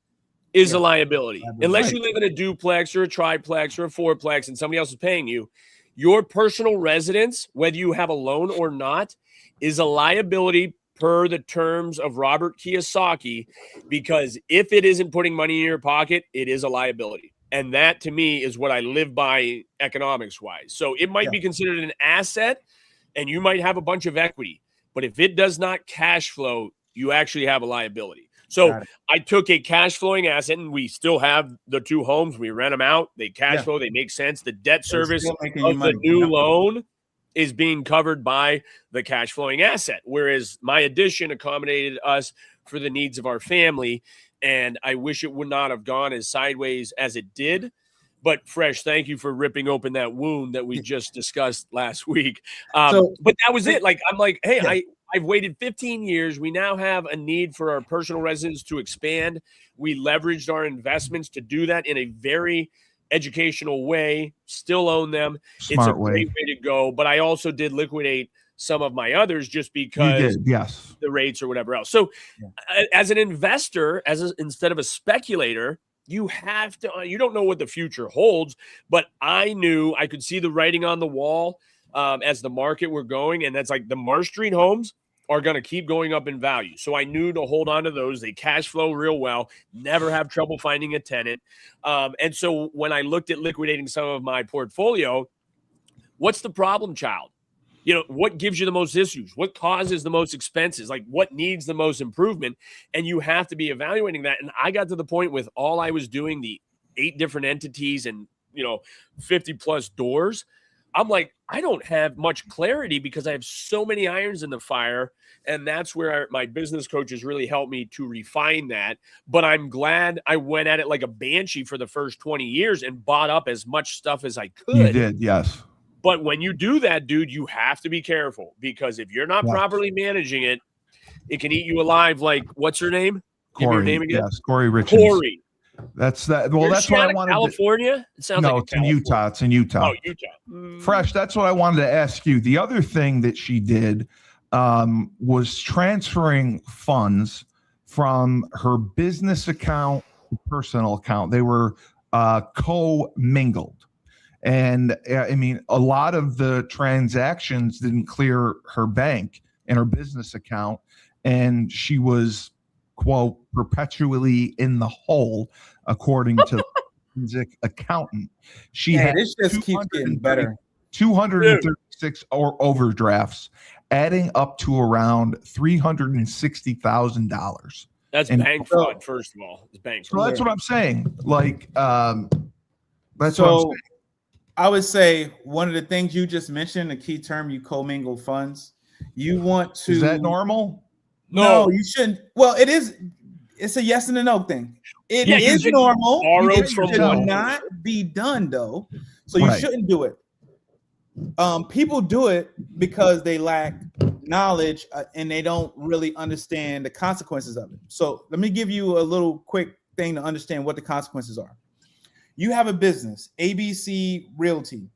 is a liability. Unless you live in a duplex or a triplex or a fourplex and somebody else is paying you, your personal residence, whether you have a loan or not, is a liability per the terms of Robert Kiyosaki, because if it isn't putting money in your pocket, it is a liability. And that, to me, is what I live by economics-wise. So it might be considered an asset, and you might have a bunch of equity. But if it does not cash flow, you actually have a liability. So I took a cash flowing asset, and we still have the two homes. We rent them out. They cash flow. They make sense. The debt service of the new loan is being covered by the cash flowing asset, whereas my addition accommodated us for the needs of our family. And I wish it would not have gone as sideways as it did. But Fresh, thank you for ripping open that wound that we just discussed last week. But that was it. Like, I'm like, hey, I've waited 15 years. We now have a need for our personal residence to expand. We leveraged our investments to do that in a very educational way, still own them. It's a great way to go. But I also did liquidate some of my others just because the rates or whatever else. So as an investor, instead of a speculator, you don't know what the future holds, but I knew I could see the writing on the wall. as the market were going. And that's like the Marsh Street homes are going to keep going up in value. So I knew to hold on to those. They cash flow real well, never have trouble finding a tenant. And so when I looked at liquidating some of my portfolio, what's the problem child? What gives you the most issues? What causes the most expenses? Like what needs the most improvement? And you have to be evaluating that. And I got to the point with all I was doing, the 8 different entities and, 50 plus doors. I'm like, I don't have much clarity because I have so many irons in the fire. And that's where my business coaches really helped me to refine that. But I'm glad I went at it like a banshee for the first 20 years and bought up as much stuff as I could. You did, yes. But when you do that, dude, you have to be careful because if you're not properly managing it, it can eat you alive. Like, what's her name? Corey, give me her name again. Yes, Corey Richards. Corey. That's that. Well, that's what I wanted. California? It sounds no, like it's in Utah. It's in Utah. Oh, Utah. Fresh. That's what I wanted to ask you. The other thing that she did was transferring funds from her business account to personal account. They were co-mingled. And I mean, a lot of the transactions didn't clear her bank and her business account. And she was, quote, perpetually in the hole, according to the forensic accountant. She had this just keeps getting better. 236 overdrafts, adding up to around $360,000. That's bank fraud, first of all. It's bank fraud. So that's what I'm saying. Like, that's what I'm saying. I would say one of the things you just mentioned, the key term, you commingle funds. You want to. Is that normal? No, you shouldn't. Well, it is. It's a yes and a no thing. It is normal. It should not be done, though. So you shouldn't do it. People do it because they lack knowledge and they don't really understand the consequences of it. So let me give you a little quick thing to understand what the consequences are. You have a business, ABC Realty.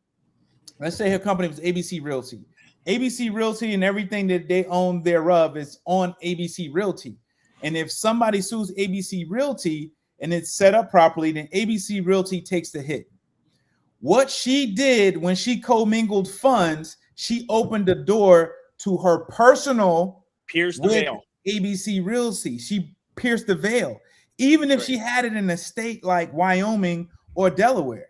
Let's say her company was ABC Realty. ABC Realty and everything that they own thereof is on ABC Realty. And if somebody sues ABC Realty and it's set up properly, then ABC Realty takes the hit. What she did when she commingled funds, she opened the door to her personal pierce the veil. ABC Realty. She pierced the veil. Even if she had it in a state like Wyoming or Delaware,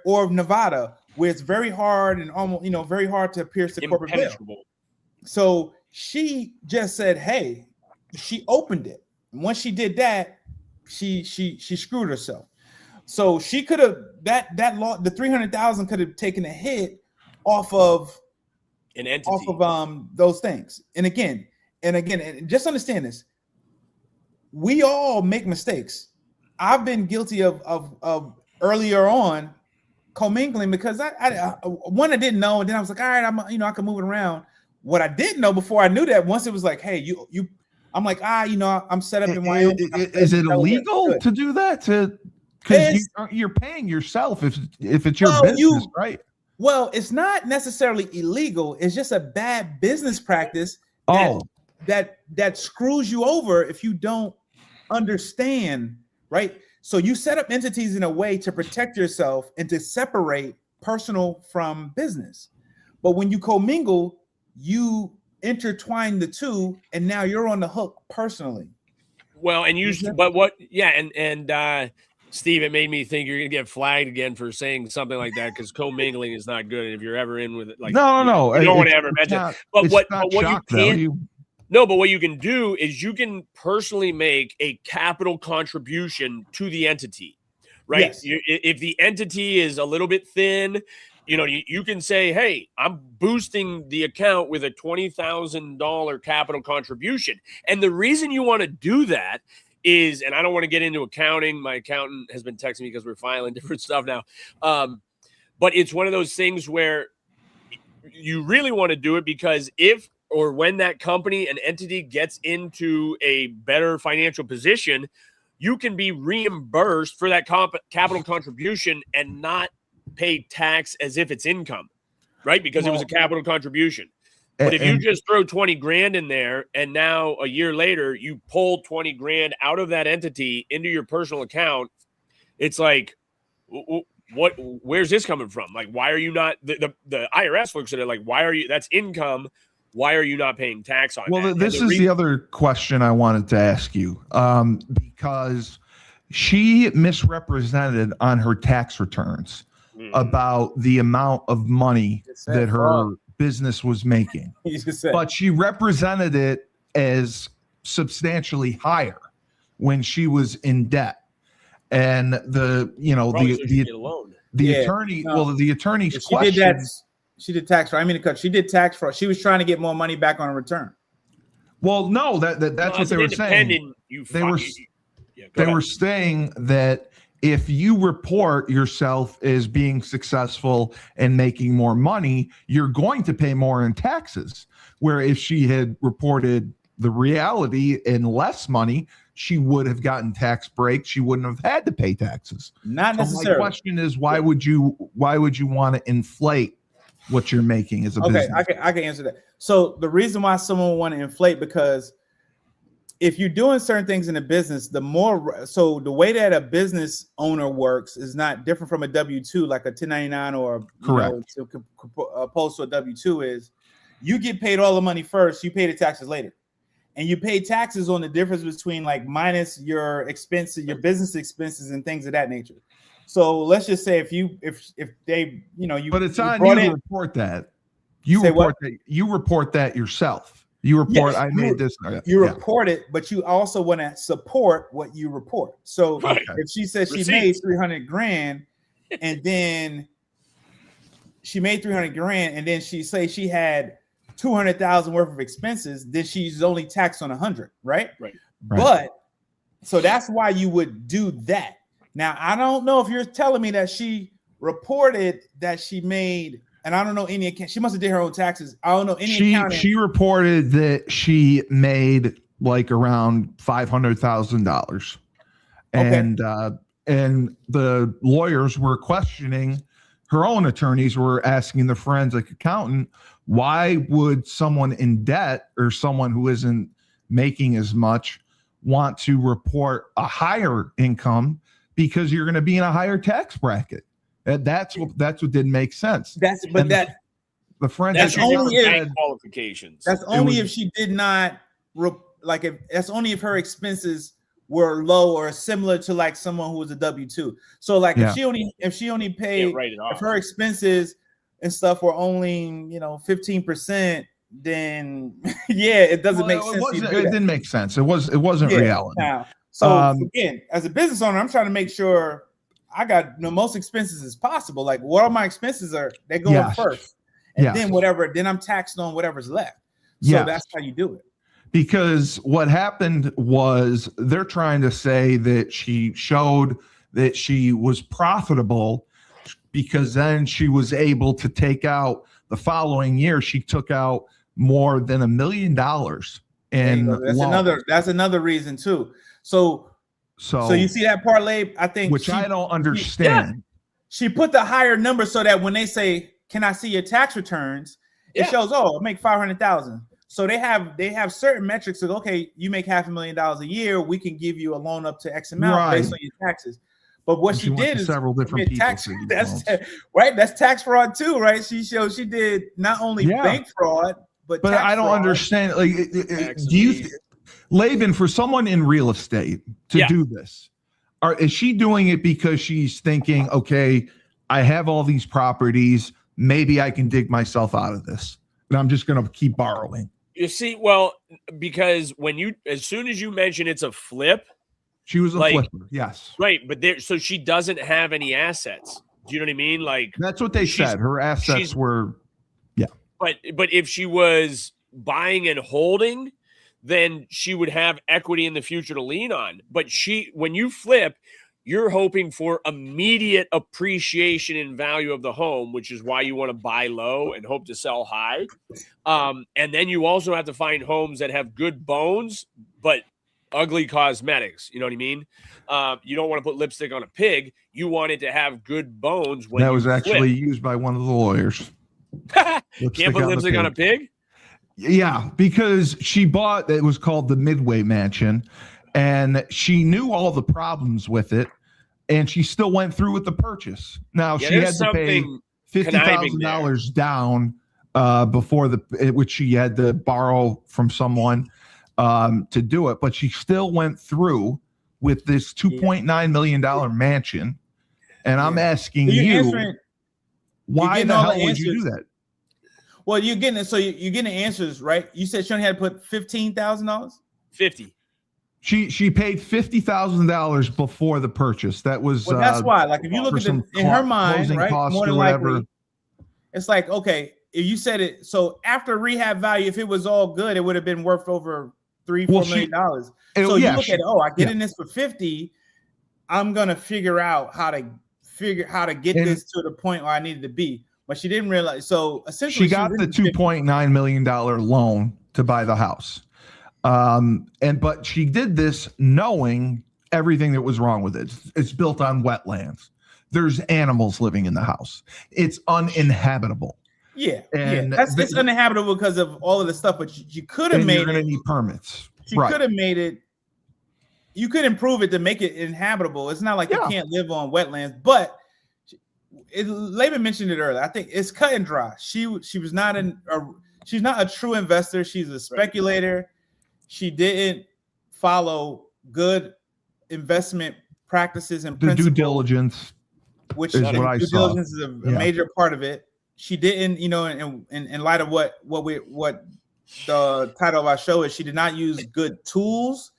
or Nevada, where it's very hard and almost, very hard to pierce the corporate veil. So she just said, hey, she opened it. And once she did that, she screwed herself. So she could have that law, the 300,000 could have taken a hit off of an entity, off of those things. And again, just understand this. We all make mistakes. I've been guilty of earlier on commingling because I didn't know, and then I was like, all right, I can move it around. What I didn't know before I knew that, once it was like, hey, I'm like, I'm set up in Wyoming. Is it illegal to do that? Because you're paying yourself if it's your business, right? Well, it's not necessarily illegal. It's just a bad business practice that screws you over if you don't understand, right? So you set up entities in a way to protect yourself and to separate personal from business. But when you commingle, you intertwine the two, and now you're on the hook personally. Well, and Steve, it made me think you're gonna get flagged again for saying something like that because commingling is not good. And if you're ever in with it, like no, you don't want to ever mention it. But what you can but what you can do is you can personally make a capital contribution to the entity, right? Yes. If the entity is a little bit thin, you can say, hey, I'm boosting the account with a $20,000 capital contribution. And the reason you want to do that is, and I don't want to get into accounting. My accountant has been texting me because we're filing different stuff now. But it's one of those things where you really want to do it because if or when that company, an entity gets into a better financial position, you can be reimbursed for that capital contribution and not pay tax as if it's income, right? Because it was a capital contribution. But if you just throw 20 grand in there and now a year later you pull 20 grand out of that entity into your personal account, it's like, where's this coming from? Like, why are you not, the IRS looks at it like, why are you, that's income. Why are you not paying tax on that? Well, this is the other question I wanted to ask you, because she misrepresented on her tax returns about the amount of money that her business was making. But she represented it as substantially higher when she was in debt. And the attorney, the attorney's question. She did tax fraud. I mean, she did tax fraud. She was trying to get more money back on a return. Well, no, that's what they were saying. They were saying that if you report yourself as being successful and making more money, you're going to pay more in taxes. Where if she had reported the reality and less money, she would have gotten tax breaks. She wouldn't have had to pay taxes. Not necessarily. My question is, why would you want to inflate what you're making as a business? I can answer that. So the reason why someone would want to inflate, because if you're doing certain things in a business, the way that a business owner works is not different from a W-2, like a 1099 or opposed to a W-2 is. You get paid all the money first, you pay the taxes later. And you pay taxes on the difference between like minus your expenses, your business expenses and things of that nature. So let's just say if they, but it's on you to report that. You report that yourself. You report, yes, I made this. You report it, but you also want to support what you report. So if she says she made 300 grand and then she made 300 grand and then she say she had 200,000 worth of expenses, then she's only taxed on 100, right? Right. But so that's why you would do that. Now, I don't know if you're telling me that she reported that she made, and I don't know any account. She must have did her own taxes. I don't know any accountant. She reported that she made like around $500,000, and the lawyers were questioning. Her own attorneys were asking the forensic accountant, why would someone in debt or someone who isn't making as much want to report a higher income? Because you're going to be in a higher tax bracket. That's what didn't make sense. The forensic only if qualifications. That's only if she did not that's only if her expenses were low or similar to like someone who was a W-2. So like if she only paid, if her expenses and stuff were only 15%, then it doesn't make sense. It didn't make sense. It wasn't reality. Now, so again, as a business owner, I'm trying to make sure I got the most expenses as possible. Like what all my expenses are, they go in first, and then I'm taxed on whatever's left. So that's how you do it. Because what happened was they're trying to say that she showed that she was profitable because then she was able to take out the following year. She took out more than $1 million. And that's another reason too. So you see that parlay, I think, which I don't understand. She put the higher number so that when they say, "Can I see your tax returns?" It shows, I make 500,000. So they have certain metrics of, okay, you make $500,000 a year, we can give you a loan up to X amount based on your taxes. But what she did is several different tax. That's tax fraud too, right? She showed she did not only bank fraud, but tax I don't understand. Like, do you, Laban, for someone in real estate to do this, is she doing it because she's thinking, okay, I have all these properties, maybe I can dig myself out of this, and I'm just going to keep borrowing? You see, because as soon as you mention it's a flip, she was a flipper, yes, right. But so she doesn't have any assets. Do you know what I mean? Like that's what they said. Her assets were, But if she was buying and holding, then she would have equity in the future to lean on. But when you flip, you're hoping for immediate appreciation in value of the home, which is why you want to buy low and hope to sell high. And then you also have to find homes that have good bones, but ugly cosmetics. You know what I mean? You don't want to put lipstick on a pig. You want it to have good bones. That was actually used by one of the lawyers. Can't put lipstick on a pig? Yeah, because she bought, it was called the Midway Mansion, and she knew all the problems with it. and she still went through with the purchase. Now she had to pay $50,000 down before which she had to borrow from someone to do it, but she still went through with this $2.9 million mansion. And I'm asking you, why the hell would you do that? Well, you're getting it. So you're getting answers, right? You said she only had to put $15,000. 50. She paid $50,000 before the purchase. That was that's why. Like if you look at in her mind, right? More than likely, it's like, okay, if you said it, so after rehab value, if it was all good, it would have been worth over $3-4 million. So you look at it, I get in this for 50. I'm gonna figure out how to get this to the point where I needed to be. But she didn't realize. So essentially, she got the $2.9 million loan to buy the house. But she did this knowing everything that was wrong with it. It's built on wetlands. There's animals living in the house. It's uninhabitable. Yeah, it's uninhabitable because of all of the stuff. But you could have made it. You're going to need permits. You could have made it. You could improve it to make it inhabitable. It's not like you can't live on wetlands. But Laban mentioned it earlier. I think it's cut and dry. She was not she's not a true investor. She's a speculator. Right. She didn't follow good investment practices and principles. Due diligence, which is what I saw. Due diligence is a major part of it. She didn't, in light of what the title of our show is, she did not use good tools,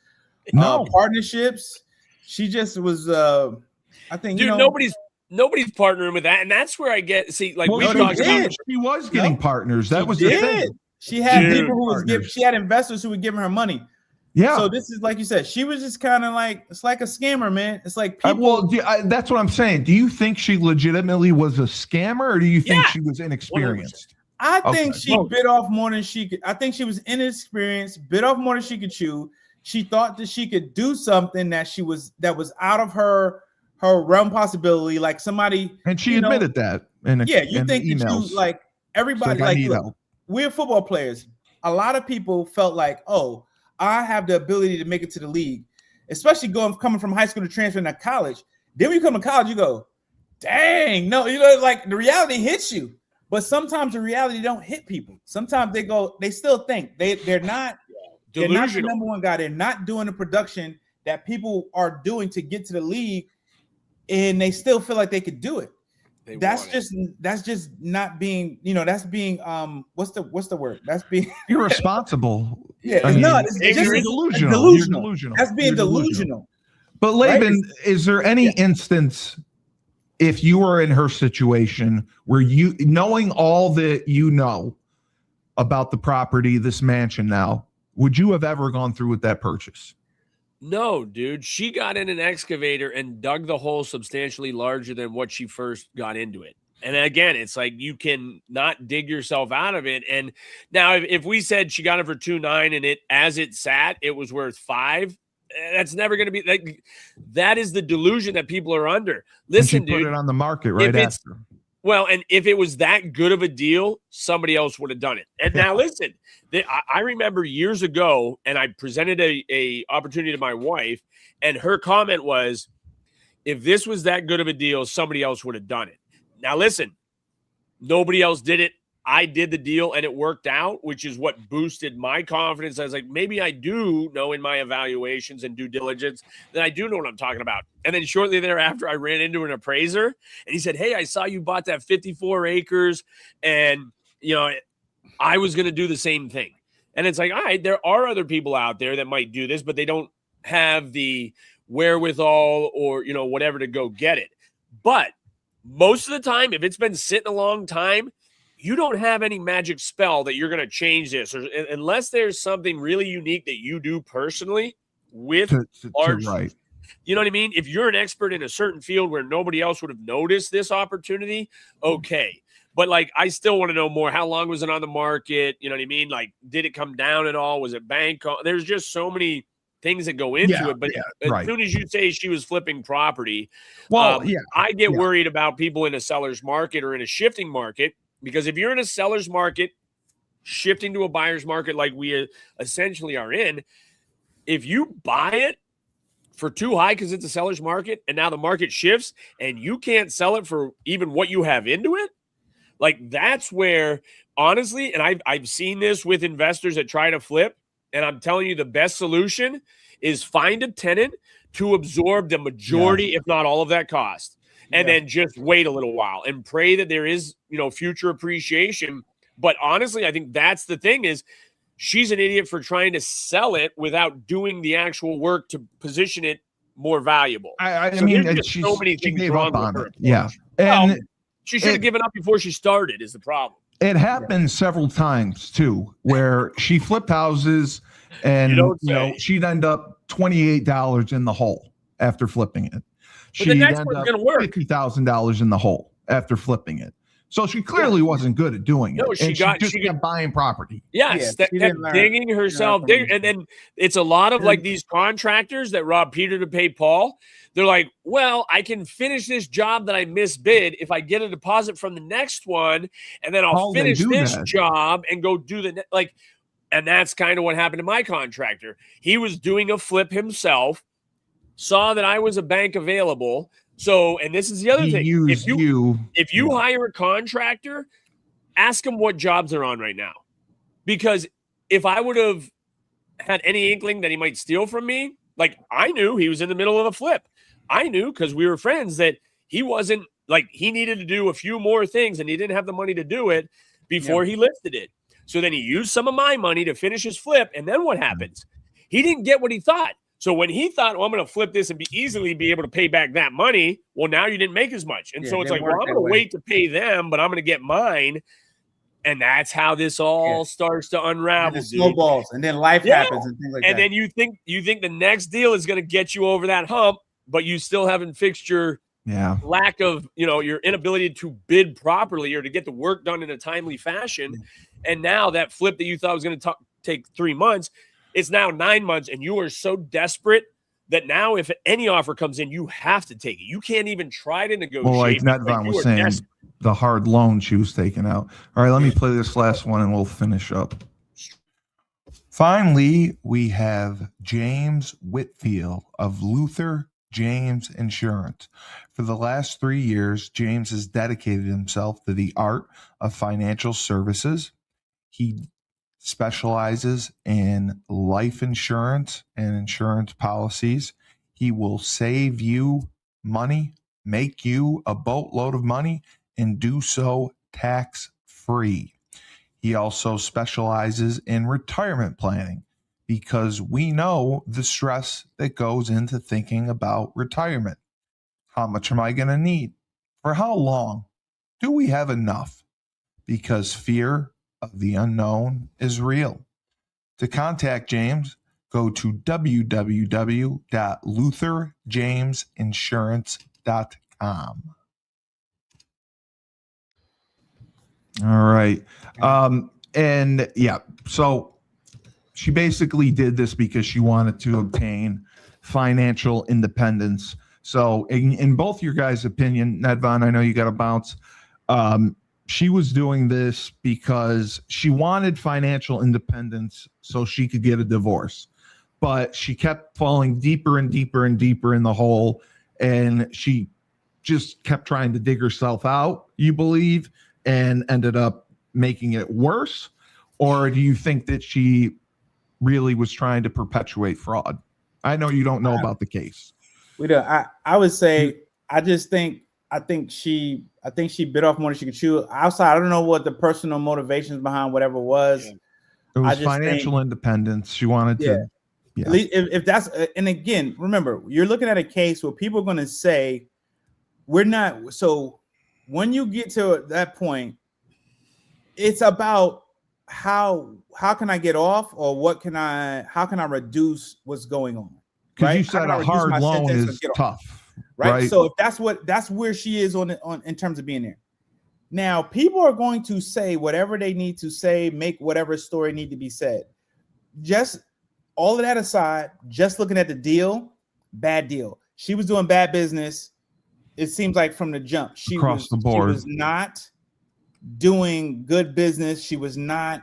partnerships. She just was, I think, nobody's partnering with that, and that's where I get she was getting partners. That was the thing. She had people who she had investors who were giving her money. Yeah. So this is like you said, she was just kind of like, it's like a scammer, man. It's like people. That's what I'm saying. Do you think she legitimately was a scammer, or do you think she was inexperienced? 100%. I think she bit off more than she could. I think she was inexperienced, bit off more than she could chew. She thought that she could do something that was out of her realm possibility, like somebody. And she admitted that. You think that you like everybody we're football players. A lot of people felt like, I have the ability to make it to the league, especially coming from high school to transferring to college. Then when you come to college, you go, dang, no, like the reality hits you. But sometimes the reality don't hit people. Sometimes they still think they're not the number one guy. They're not doing the production that people are doing to get to the league, and they still feel like they could do it. That's just not being, that's being what's the word? That's being irresponsible. It's just delusional. That's being delusional. But Laban, is there any instance, if you were in her situation, where you, knowing all that you know about the property, this mansion now, would you have ever gone through with that purchase? No, dude. She got in an excavator and dug the hole substantially larger than what she first got into it. And again, it's like you can not dig yourself out of it. And now if we said she got it for 2.9 and as it sat, it was worth 5, that's never going to be like, that is the delusion that people are under. Listen, dude, put it on the market right after. Well, and if it was that good of a deal, somebody else would have done it. And now listen, I remember years ago, and I presented a opportunity to my wife, and her comment was, if this was that good of a deal, somebody else would have done it. Now listen, nobody else did it. I did the deal and it worked out, which is what boosted my confidence. I was like, maybe I do know in my evaluations and due diligence that I do know what I'm talking about. And then shortly thereafter, I ran into an appraiser and he said, hey, I saw you bought that 54 acres and, I was going to do the same thing. And it's like, all right, there are other people out there that might do this, but they don't have the wherewithal or, whatever to go get it. But most of the time, if it's been sitting a long time, you don't have any magic spell that you're going to change this, or unless there's something really unique that you do personally with right. You know what I mean? If you're an expert in a certain field where nobody else would have noticed this opportunity, okay. But like, I still want to know more. How long was it on the market? You know what I mean? Like, did it come down at all? Was it bank? There's just so many things that go into it. But as soon as you say she was flipping property, I get worried about people in a seller's market or in a shifting market. Because if you're in a seller's market, shifting to a buyer's market like we essentially are in, if you buy it for too high because it's a seller's market, and now the market shifts and you can't sell it for even what you have into it. Like, that's where, honestly, and I've seen this with investors that try to flip, and I'm telling you, the best solution is find a tenant to absorb the majority, if not all of that cost, and then just wait a little while and pray that there is, future appreciation. But honestly, I think that's the thing is, she's an idiot for trying to sell it without doing the actual work to position it more valuable. I mean, so many things gave wrong up on with her it. Yeah. Well, And she should have given up before she started is the problem. it happened several times too, where she flipped houses and she'd end up $28 in the hole after flipping it. She'd end up $50,000 in the hole after flipping it. So she clearly wasn't good at doing it. No, she just kept buying property. Yes, kept digging herself. And then it's a lot of like these contractors that rob Peter to pay Paul. They're like, well, I can finish this job that I misbid if I get a deposit from the next one, and then I'll finish this job and go do and that's kind of what happened to my contractor. He was doing a flip himself, saw that I was a bank available. So, and this is the other thing. If you hire a contractor, ask them what jobs they're on right now. Because if I would have had any inkling that he might steal from me, like I knew he was in the middle of a flip. I knew because we were friends that he wasn't he needed to do a few more things and he didn't have the money to do it before he listed it. So then he used some of my money to finish his flip. And then what happens? He didn't get what he thought. So when he thought, I'm going to flip this and easily be able to pay back that money, well, now you didn't make as much. And so it's like, well, I'm going to wait to pay them, but I'm going to get mine. And that's how this all starts to unravel. And snowballs, and then life happens and things like that. And then you think the next deal is going to get you over that hump, but you still haven't fixed your lack of, your inability to bid properly or to get the work done in a timely fashion. And now that flip that you thought was going to take 3 months, it's now 9 months, and you are so desperate that now if any offer comes in, you have to take it. You can't even try to negotiate. Well, like Nedvonne was saying, the hard loan she was taking out. All right, let me play this last one, and we'll finish up. Finally, we have James Whitfield of Luther James Insurance. For the last 3 years, James has dedicated himself to the art of financial services. He specializes in life insurance and insurance policies. He will save you money, make you a boatload of money, and do so tax-free. He also specializes in retirement planning because we know the stress that goes into thinking about retirement. How much am I going to need? For how long? Do we have enough? Because fear of the unknown is real. To contact James, go to www.lutherjamesinsurance.com. All right. So she basically did this because she wanted to obtain financial independence. So in both your guys' opinion, Nedvonne, I know you got to bounce. She was doing this because she wanted financial independence so she could get a divorce. But she kept falling deeper and deeper and deeper in the hole, and she just kept trying to dig herself out, you believe, and ended up making it worse? Or do you think that she really was trying to perpetuate fraud? I know you don't know about the case. We do. I would say I think she bit off more than she could chew. Outside, I don't know what the personal motivations behind whatever was. It was financial independence. She wanted to. At least if that's, and again, remember, you're looking at a case where people are going to say, we're not. So when you get to that point, it's about how can I get off, or how can I reduce what's going on? Because you said a hard loan is tough. Right. So if that's where she is on in terms of being there. Now, people are going to say whatever they need to say, make whatever story need to be said. Just all of that aside, just looking at the deal, bad deal. She was doing bad business. It seems like from the jump, she was not doing good business. She was not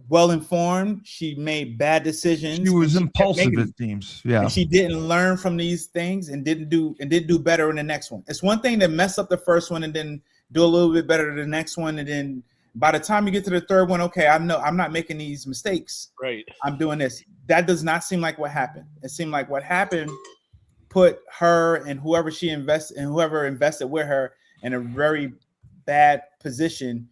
well informed. She made bad decisions. She was and kept impulsive, making them. it seems. Yeah. And she didn't learn from these things and didn't do better in the next one. It's one thing to mess up the first one and then do a little bit better in the next one, and then by the time you get to the third one, okay, I know I'm not making these mistakes. Right. I'm doing this. That does not seem like what happened. It seemed like what happened put her and whoever invested with her in a very bad position,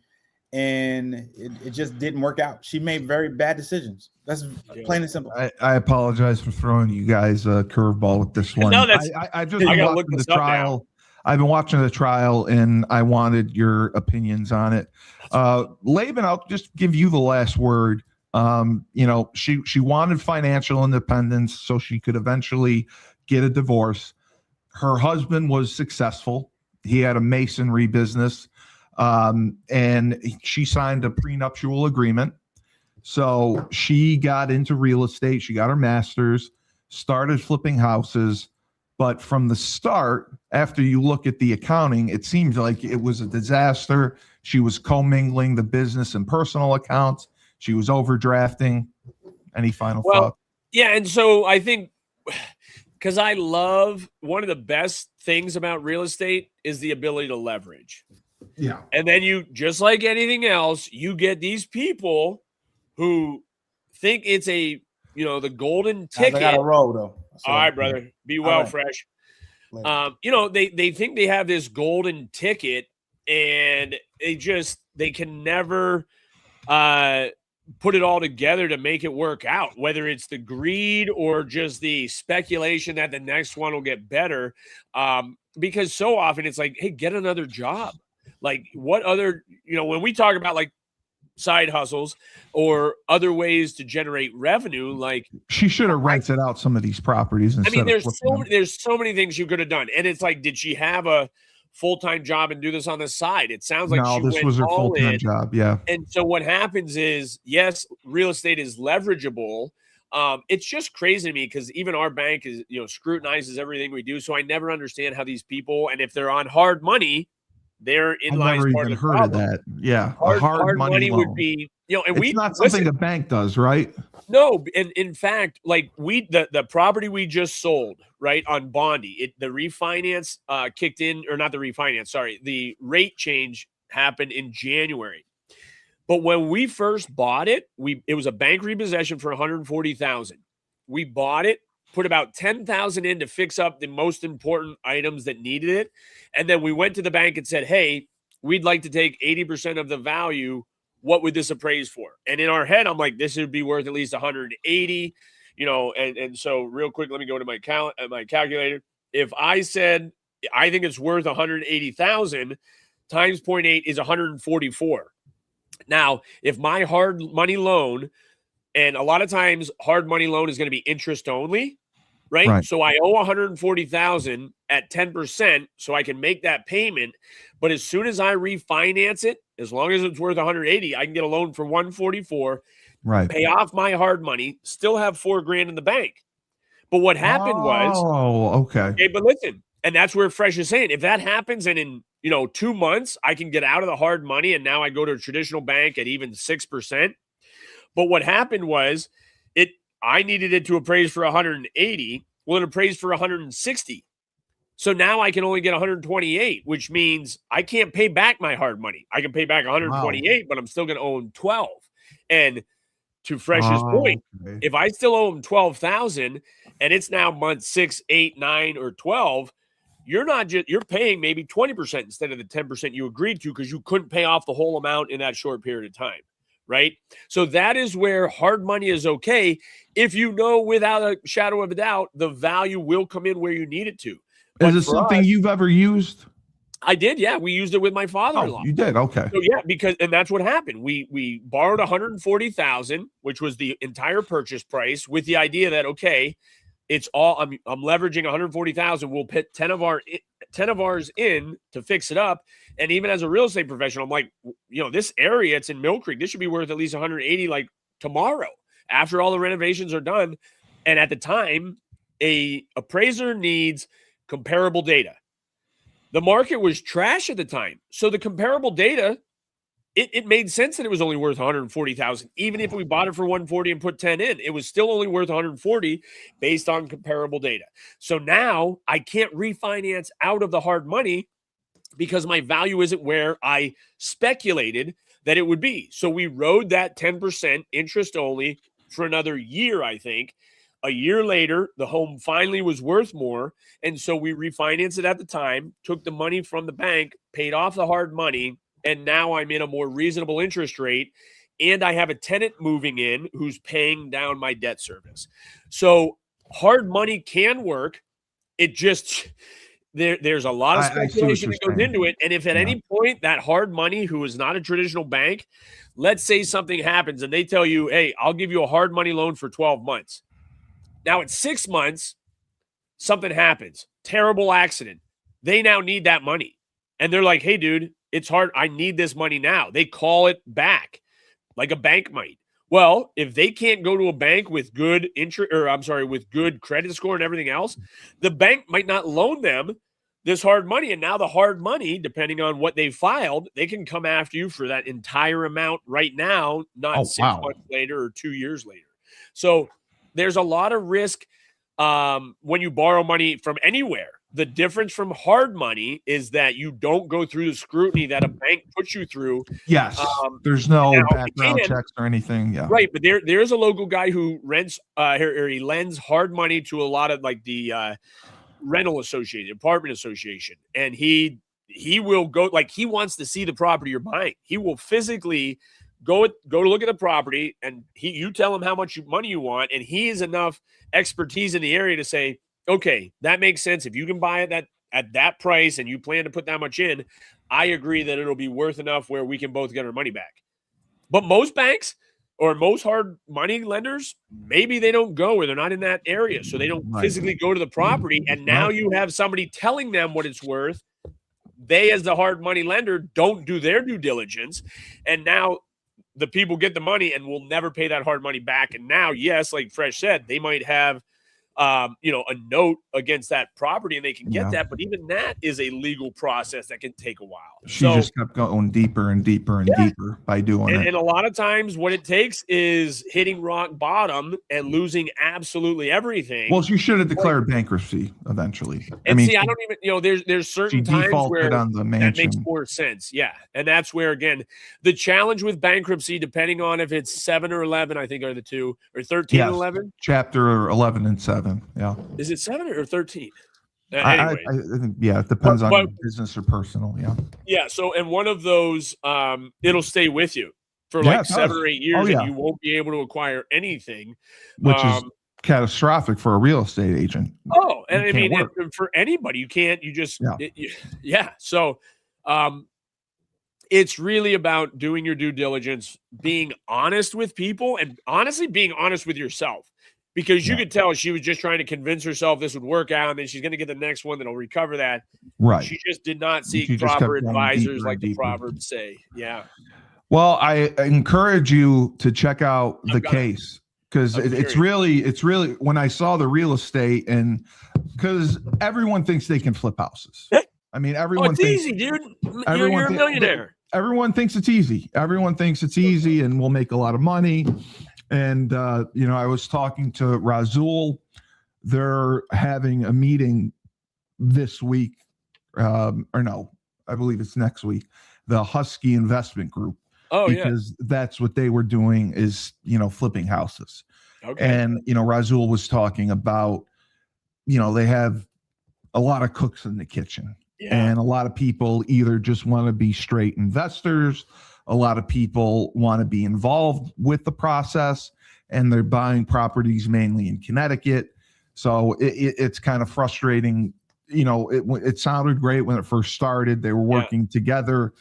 and it just didn't work out. She made very bad decisions. That's plain and simple. I apologize for throwing you guys a curveball with this one. No, that's I just been watching the trial. I've been watching the trial, and I wanted your opinions on it. Laban, I'll just give you the last word. She wanted financial independence so she could eventually get a divorce. Her husband was successful. He had a masonry business, and she signed a prenuptial agreement. So she got into real estate. She got her master's, started flipping houses. But from the start, after you look at the accounting, it seems like it was a disaster. She was commingling the business and personal accounts. She was overdrafting. Any final thoughts? Yeah, and so I think because I love one of the best things about real estate is the ability to leverage. Yeah. And then you, just like anything else, you get these people who think it's the golden ticket. I got to roll though. All right, brother. Be well, right. Fresh. They think they have this golden ticket, and they can never put it all together to make it work out, whether it's the greed or just the speculation that the next one will get better. Because so often it's like, hey, get another job. Like what other, when we talk about like side hustles or other ways to generate revenue, like she should have rented out some of these properties. There's so many things you could have done. And it's like, did she have a full-time job and do this on the side? It sounds like this was her full-time job. Yeah. And so what happens is, yes, real estate is leverageable. It's just crazy to me because even our bank is, scrutinizes everything we do. So I never understand how these people, and if they're on hard money, they're in line. I've never even heard of that. Yeah. Hard money loan would be, and it's not something the bank does, right? No. And in fact, like the property we just sold, right, on Bondi, the refinance kicked in, or not the refinance, sorry, the rate change happened in January. But when we first bought it, it was a bank repossession for $140,000. We bought it, put about $10,000 in to fix up the most important items that needed it. And then we went to the bank and said, hey, we'd like to take 80% of the value. What would this appraise for? And in our head, I'm like, this would be worth at least 180, and so real quick, let me go to my calculator. If I said, I think it's worth 180,000 times 0.8 is 144. Now, if my hard money loan, and a lot of times hard money loan is going to be interest only, right? So I owe 140,000 at 10%, so I can make that payment. But as soon as I refinance it, as long as it's worth 180, I can get a loan for 144, pay off my hard money, still have $4,000 in the bank. But what happened okay, but listen, and that's where Fresh is saying, if that happens and in 2 months I can get out of the hard money and now I go to a traditional bank at even 6%. But what happened was I needed it to appraise for 180. Well, it appraised for 160. So now I can only get 128, which means I can't pay back my hard money. I can pay back 128, but I'm still going to owe him 12. And to Fresh's point, if I still owe him 12,000 and it's now month 6, 8, 9, or 12, you're paying maybe 20% instead of the 10% you agreed to because you couldn't pay off the whole amount in that short period of time. Right. So that is where hard money is okay. If without a shadow of a doubt, the value will come in where you need it to. Is it something you've ever used? I did. Yeah. We used it with my father-in-law. Oh, you did. Okay. So yeah, and that's what happened. We borrowed 140,000, which was the entire purchase price, with the idea that, okay, it's all I'm leveraging 140,000. We'll put 10 of ours in to fix it up. And even as a real estate professional, I'm like, this area, it's in Mill Creek. This should be worth at least 180 like tomorrow after all the renovations are done. And at the time, a appraiser needs comparable data. The market was trash at the time. So the comparable data it made sense that it was only worth 140,000. Even if we bought it for 140 and put 10 in, it was still only worth 140 based on comparable data. So now I can't refinance out of the hard money because my value isn't where I speculated that it would be. So we rode that 10% interest only for another year, I think. A year later, the home finally was worth more. And so we refinanced it at the time, took the money from the bank, paid off the hard money, and now I'm in a more reasonable interest rate. And I have a tenant moving in who's paying down my debt service. So hard money can work. It just there's a lot of speculation that goes into it. And if at any point that hard money, who is not a traditional bank, let's say something happens and they tell you, hey, I'll give you a hard money loan for 12 months. Now at 6 months, something happens, terrible accident. They now need that money. And they're like, hey, dude, it's hard. I need this money now. They call it back like a bank might. Well, if they can't go to a bank with good with good credit score and everything else, the bank might not loan them this hard money. And now the hard money, depending on what they filed, they can come after you for that entire amount right now, not 6 months later or 2 years later. So there's a lot of risk when you borrow money from anywhere. The difference from hard money is that you don't go through the scrutiny that a bank puts you through. Yes. There's no background checks or anything. Yeah. Right. But there's a local guy who rents or he lends hard money to a lot of like the rental association, apartment association. And he will go, like, he wants to see the property you're buying. He will physically go to look at the property, and you tell him how much money you want, and he has enough expertise in the area to say, okay, that makes sense. If you can buy it at that price and you plan to put that much in, I agree that it'll be worth enough where we can both get our money back. But most banks or most hard money lenders, maybe they don't go, or they're not in that area, so they don't physically go to the property. And now you have somebody telling them what it's worth. They, as the hard money lender, don't do their due diligence, and now the people get the money and will never pay that hard money back. And now, yes, like Fresh said, they might have a note against that property and they can get that, but even that is a legal process that can take a while. She just kept going deeper and deeper and deeper by doing it. And a lot of times what it takes is hitting rock bottom and losing absolutely everything. Well, you should have declared bankruptcy eventually. And I don't even, there's certain times where on the that makes more sense. Yeah. And that's where, again, the challenge with bankruptcy, depending on if it's 7 or 11, I think are the two, or 13 and 11. Chapter 11 and 7. Yeah. Is it 7 or 13? Anyway. I think, it depends on business or personal. Yeah. Yeah. So, and one of those, it'll stay with you for like 7 or 8 years, and you won't be able to acquire anything, which is catastrophic for a real estate agent. Oh, and I mean, for anybody, you can't. You just, So, it's really about doing your due diligence, being honest with people, and honestly being honest with yourself. Because you could tell she was just trying to convince herself this would work out, and then she's going to get the next one that'll recover that. Right. She just did not seek proper advisors, like the Proverbs say. Yeah. Well, I encourage you to check out the case, because it's really when I saw the real estate, and because everyone thinks they can flip houses. I mean, everyone thinks easy, dude. You're a millionaire. Everyone thinks it's easy. Everyone thinks it's easy and we'll make a lot of money. And, I was talking to Razul. They're having a meeting this week, I believe it's next week, the Husky Investment Group. Oh, because that's what they were doing is, flipping houses. Okay. And, Razul was talking about, they have a lot of cooks in the kitchen. Yeah. And a lot of people either just want to be straight investors. A lot of people want to be involved with the process, and they're buying properties mainly in Connecticut. So it's kind of frustrating. It sounded great when it first started. They were working together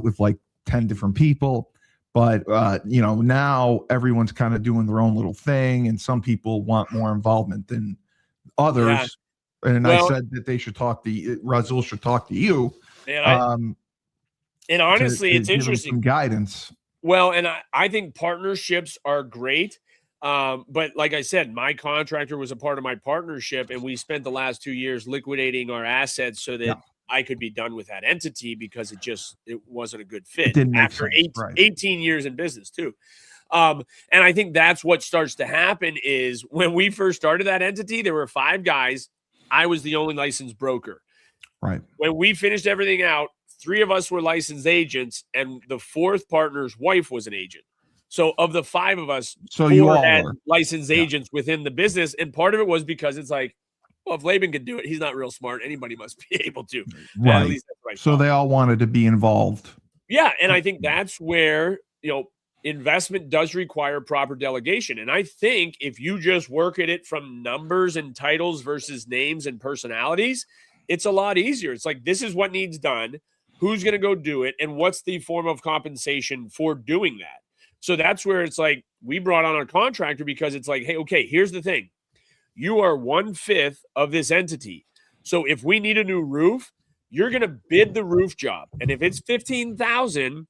with like 10 different people. But, now everyone's kind of doing their own little thing, and some people want more involvement than others. Yeah. And I said that they should Razul should talk to you. And honestly, it's interesting. Some guidance. Well, and I think partnerships are great. But like I said, my contractor was a part of my partnership, and we spent the last 2 years liquidating our assets so that I could be done with that entity because it wasn't a good fit. It didn't make after sense, right. 18 years in business too. And I think that's what starts to happen is when we first started that entity, there were 5 guys. I was the only licensed broker. Right. When we finished everything out, 3 of us were licensed agents, and the 4th partner's wife was an agent. So of the 5 of us, So 4 you all had were licensed agents within the business. And part of it was because it's like, well, if Laban could do it, he's not real smart. Anybody must be able to. right. At least that's what I So thought. they all wanted to be involved. Yeah. And I think that's where, investment does require proper delegation. And I think if you just work at it from numbers and titles versus names and personalities, it's a lot easier. It's like, this is what needs done. Who's going to go do it? And what's the form of compensation for doing that? So that's where it's like, we brought on a contractor because it's like, hey, okay, here's the thing. You are 1/5 of this entity. So if we need a new roof, you're going to bid the roof job. And if it's $15,000,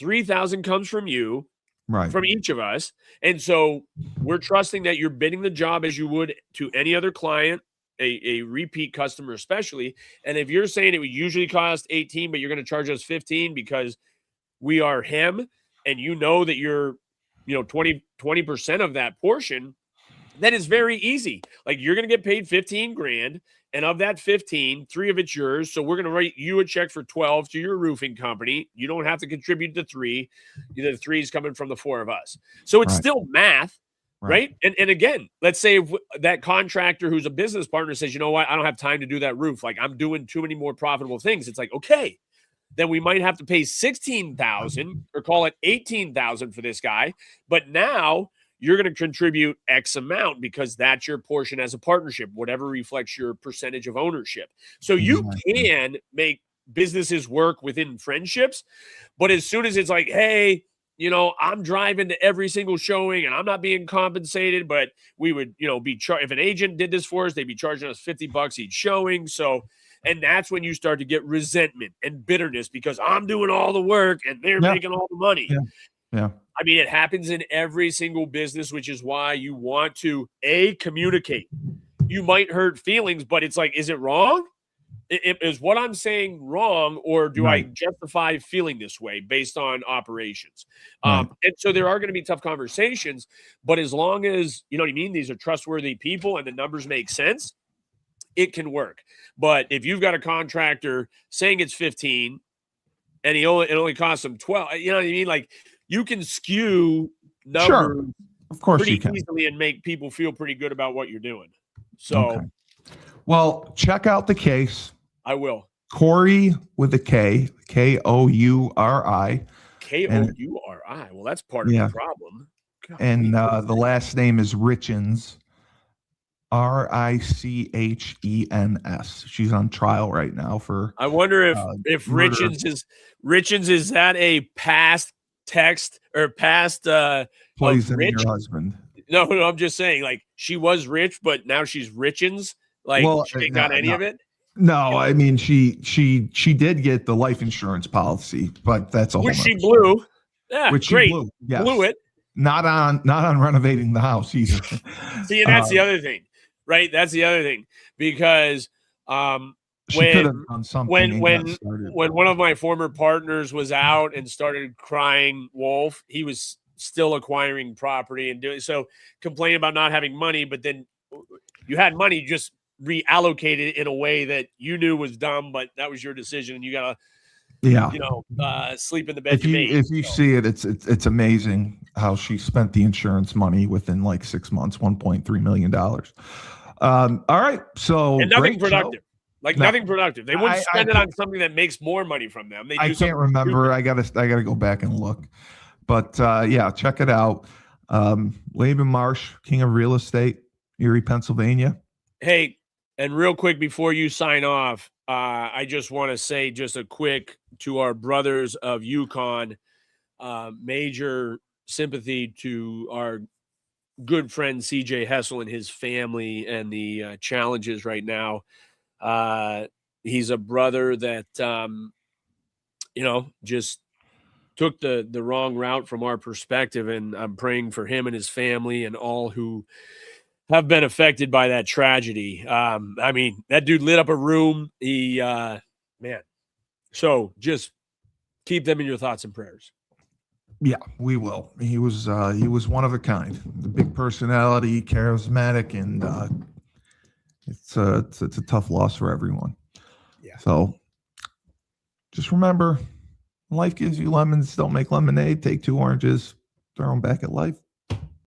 $3,000 comes from you, right, from each of us. And so we're trusting that you're bidding the job as you would to any other client, a repeat customer especially. And if you're saying it would usually cost 18, but you're going to charge us 15 because we are him, and that you're 20% of that portion, then it's very easy. Like, you're going to get paid 15 grand. And of that 15, 3 of it's yours. So we're going to write you a check for 12 to your roofing company. You don't have to contribute the 3. The 3 is coming from the 4 of us. So it's still math, right? And again, let's say if that contractor who's a business partner says, you know what, I don't have time to do that roof. Like, I'm doing too many more profitable things. It's like, okay, then we might have to pay $16,000 or call it $18,000 for this guy. But now you're going to contribute X amount because that's your portion as a partnership, whatever reflects your percentage of ownership. So you can make businesses work within friendships, but as soon as it's like, hey, I'm driving to every single showing and I'm not being compensated, but we would, be if an agent did this for us, they'd be charging us $50 each showing. So, and that's when you start to get resentment and bitterness because I'm doing all the work and they're making all the money. Yeah. I mean, it happens in every single business, which is why you want to communicate. You might hurt feelings, but it's like, is it wrong? Is what I'm saying wrong, or do I justify feeling this way based on operations? And so there are going to be tough conversations, but as long as, you know what I mean, these are trustworthy people and the numbers make sense, it can work. But if you've got a contractor saying it's 15 and it only costs him 12, you know what I mean? Like, you can skew numbers of course pretty you can. easily and make people feel pretty good about what you're doing. So, well, check out the case. I will. Corey with a K, Kouri. Kouri. Well, that's part of the problem. God, and the last name is Richens. Richens. She's on trial right now for. I wonder if Richens is that a past text or past poisoning your husband? No, I'm just saying, like, she was rich, but now she's Richens. Like, she ain't got any of it. No, I mean she did get the life insurance policy, but that's a whole. Which she blew. Yeah, which great. She blew. Yes. Blew it. Not on renovating the house either. See, and that's the other thing, right? That's the other thing because when one of my former partners was out and started crying wolf, he was still acquiring property and doing so, complaining about not having money, but then you had money, just reallocated in a way that you knew was dumb, but that was your decision, and you gotta sleep in the bed. If you see it, it's amazing how she spent the insurance money within like 6 months, $1.3 million. All right, so and nothing productive. Nothing productive. They wouldn't spend it on something that makes more money from them. I can't remember. I gotta go back and look. But check it out. Laban Marsh, King of Real Estate, Erie, Pennsylvania. Hey, and real quick before you sign off, I just want to say just a quick to our brothers of Yukon, major sympathy to our good friend CJ Hessel and his family and the challenges right now. He's a brother that, just took the wrong route from our perspective, and I'm praying for him and his family and all who have been affected by that tragedy. I mean, that dude lit up a room. He man. So just keep them in your thoughts and prayers. Yeah, we will. He was one of a kind. The big personality, charismatic, and it's a tough loss for everyone. Yeah. So just remember, life gives you lemons. Don't make lemonade. Take 2 oranges, throw them back at life.